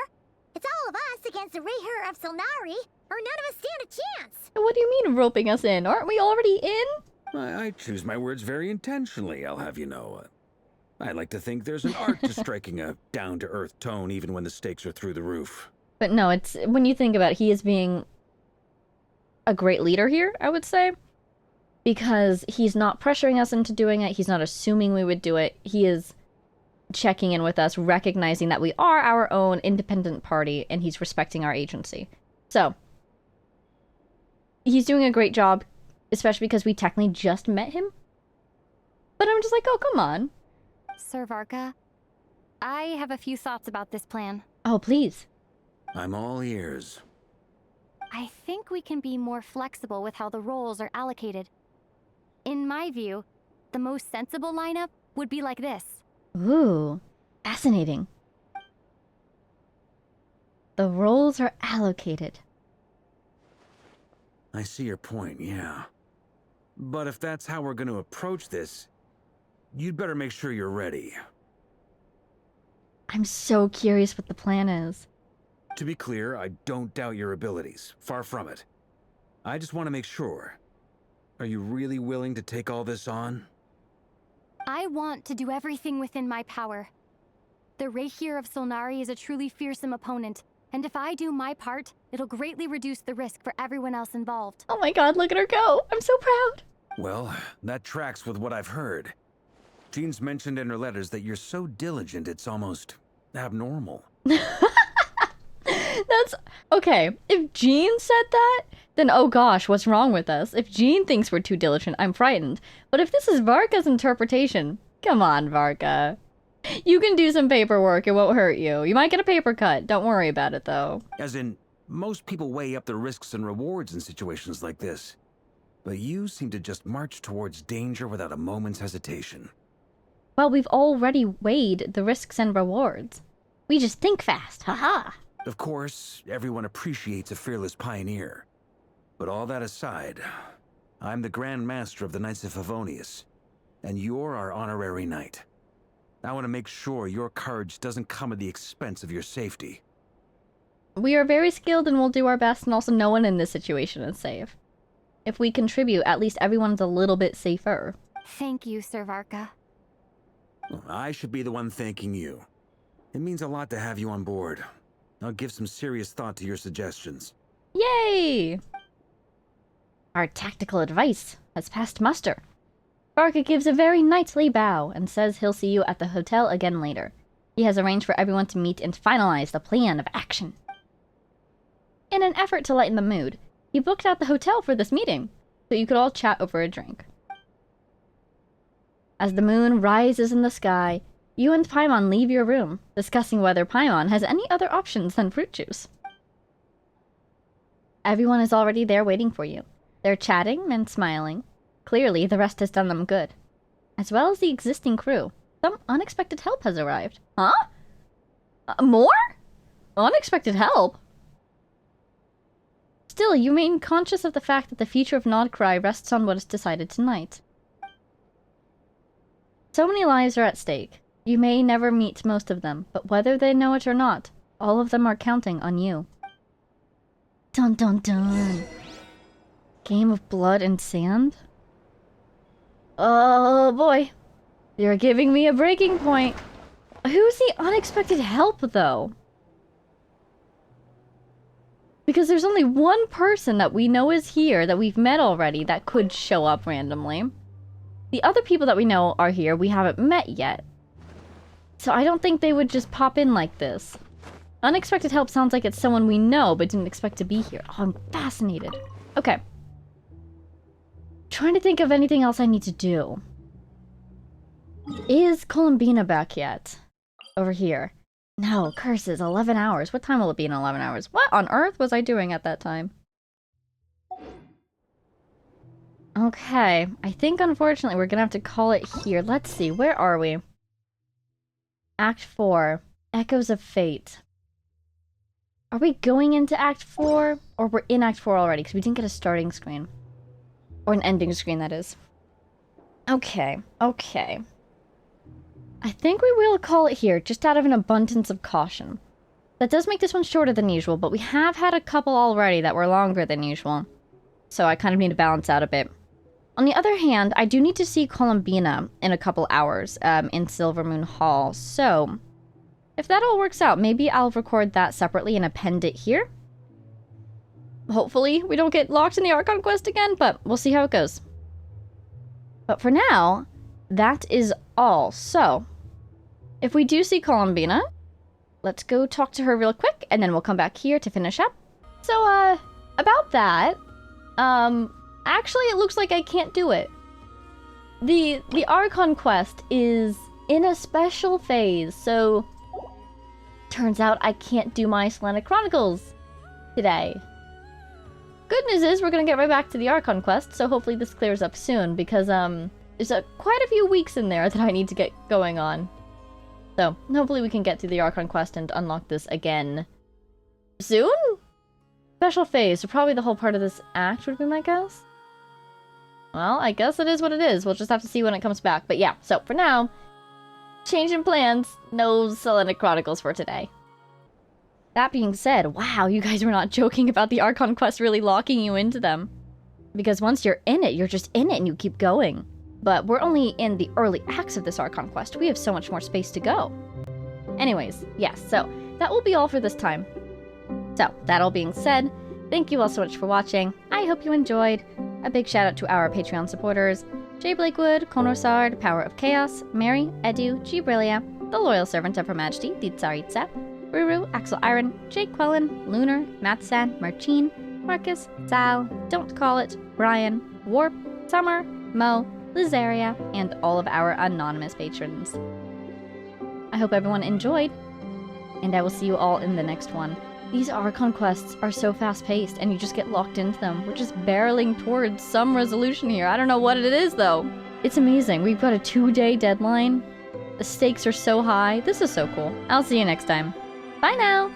It's all of us against the Rerir of Solnari, or none of us stand a chance. What do you mean roping us in? Aren't we already in? I choose my words very intentionally, I'll have you know. I like to think there's an art to striking a down-to-earth tone even when the stakes are through the roof. But no, it's when you think about it, he is being a great leader here, I would say. Because he's not pressuring us into doing it, he's not assuming we would do it. He is checking in with us, recognizing that we are our own independent party, and he's respecting our agency. So, he's doing a great job, especially because we technically just met him. But I'm just like, oh, come on. Sir Varka, I have a few thoughts about this plan. Oh, please. I'm all ears. I think we can be more flexible with how the roles are allocated. In my view, the most sensible lineup would be like this. Ooh, fascinating. The roles are allocated. I see your point, yeah. But if that's how we're going to approach this, you'd better make sure you're ready. I'm so curious what the plan is. To be clear, I don't doubt your abilities. Far from it. I just want to make sure. Are you really willing to take all this on? I want to do everything within my power. The Rerir of Solnari is a truly fearsome opponent, and if I do my part, it'll greatly reduce the risk for everyone else involved. Oh my god, look at her go! I'm so proud! Well, that tracks with what I've heard. Jean's mentioned in her letters that you're so diligent it's almost abnormal. That's... okay, if Jean said that, then oh gosh, what's wrong with us? If Jean thinks we're too diligent, I'm frightened. But if this is Varka's interpretation, come on, Varka. You can do some paperwork, it won't hurt you. You might get a paper cut, don't worry about it though. As in, most people weigh up the risks and rewards in situations like this. But you seem to just march towards danger without a moment's hesitation. Well, we've already weighed the risks and rewards. We just think fast, haha. Of course, everyone appreciates a fearless pioneer. But all that aside, I'm the Grand Master of the Knights of Favonius, and you're our honorary knight. I want to make sure your courage doesn't come at the expense of your safety. We are very skilled and will do our best, and also no one in this situation is safe. If we contribute, at least everyone's a little bit safer. Thank you, Sir Varka. I should be the one thanking you. It means a lot to have you on board. I'll give some serious thought to your suggestions. Yay! Our tactical advice has passed muster. Varka gives a very knightly bow and says he'll see you at the hotel again later. He has arranged for everyone to meet and finalize the plan of action. In an effort to lighten the mood, he booked out the hotel for this meeting, so you could all chat over a drink. As the moon rises in the sky, you and Paimon leave your room, discussing whether Paimon has any other options than fruit juice. Everyone is already there waiting for you. They're chatting and smiling. Clearly, the rest has done them good. As well as the existing crew, some unexpected help has arrived. Huh? More? Unexpected help? Still, you remain conscious of the fact that the future of Nodcry rests on what is decided tonight. So many lives are at stake. You may never meet most of them, but whether they know it or not, all of them are counting on you. Dun dun dun. Game of blood and sand? Oh boy. You're giving me a breaking point. Who's the unexpected help, though? Because there's only one person that we know is here that we've met already that could show up randomly. The other people that we know are here we haven't met yet. So I don't think they would just pop in like this. Unexpected help sounds like it's someone we know but didn't expect to be here. Oh, I'm fascinated. Okay. Trying to think of anything else I need to do. Is Columbina back yet? Over here. No, curses, 11 hours. What time will it be in 11 hours? What on earth was I doing at that time? Okay, I think unfortunately we're gonna have to call it here. Let's see, where are we? Act 4. Echoes of Fate. Are we going into Act 4? Or we're in Act 4 already, because we didn't get a starting screen. Or an ending screen, that is. Okay, okay. I think we will call it here, just out of an abundance of caution. That does make this one shorter than usual, but we have had a couple already that were longer than usual. So I kind of need to balance out a bit. On the other hand, I do need to see Columbina in a couple hours in Silvermoon Hall, so if that all works out, maybe I'll record that separately and append it here. Hopefully we don't get locked in the Archon quest again, but we'll see how it goes. But for now, that is all. So, if we do see Columbina, let's go talk to her real quick, and then we'll come back here to finish up. So, about that, actually it looks like I can't do it. The Archon quest is in a special phase, so turns out I can't do my Icelandic Chronicles today. Good news is we're gonna get right back to the Archon quest, so hopefully this clears up soon, because there's quite a few weeks in there that I need to get going on. So hopefully we can get to the Archon quest and unlock this again soon? Special phase, so probably the whole part of this act would be my guess. Well, I guess it is what it is. We'll just have to see when it comes back. But yeah, so for now, change in plans. No Icelandic Chronicles for today. That being said, wow, you guys were not joking about the Archon quest really locking you into them. Because once you're in it, you're just in it and you keep going. But we're only in the early acts of this Archon quest. We have so much more space to go. Anyways, yes, so that will be all for this time. So, that all being said, thank you all so much for watching. I hope you enjoyed. A big shout out to our Patreon supporters, Jay Blakewood, Konosard, Power of Chaos, Mary, Edu, G. Brillia, The Loyal Servant of Her Majesty, the Tsaritsa, Ruru, Axel Iron, Jake Quellen, Lunar, Matsan, Marcin, Marcus, Sal, Don't Call It, Brian, Warp, Summer, Mo, Lizaria, and all of our anonymous patrons. I hope everyone enjoyed, and I will see you all in the next one. These Archon quests are so fast-paced, and you just get locked into them. We're just barreling towards some resolution here. I don't know what it is, though. It's amazing. We've got a 2-day deadline. The stakes are so high. This is so cool. I'll see you next time. Bye now!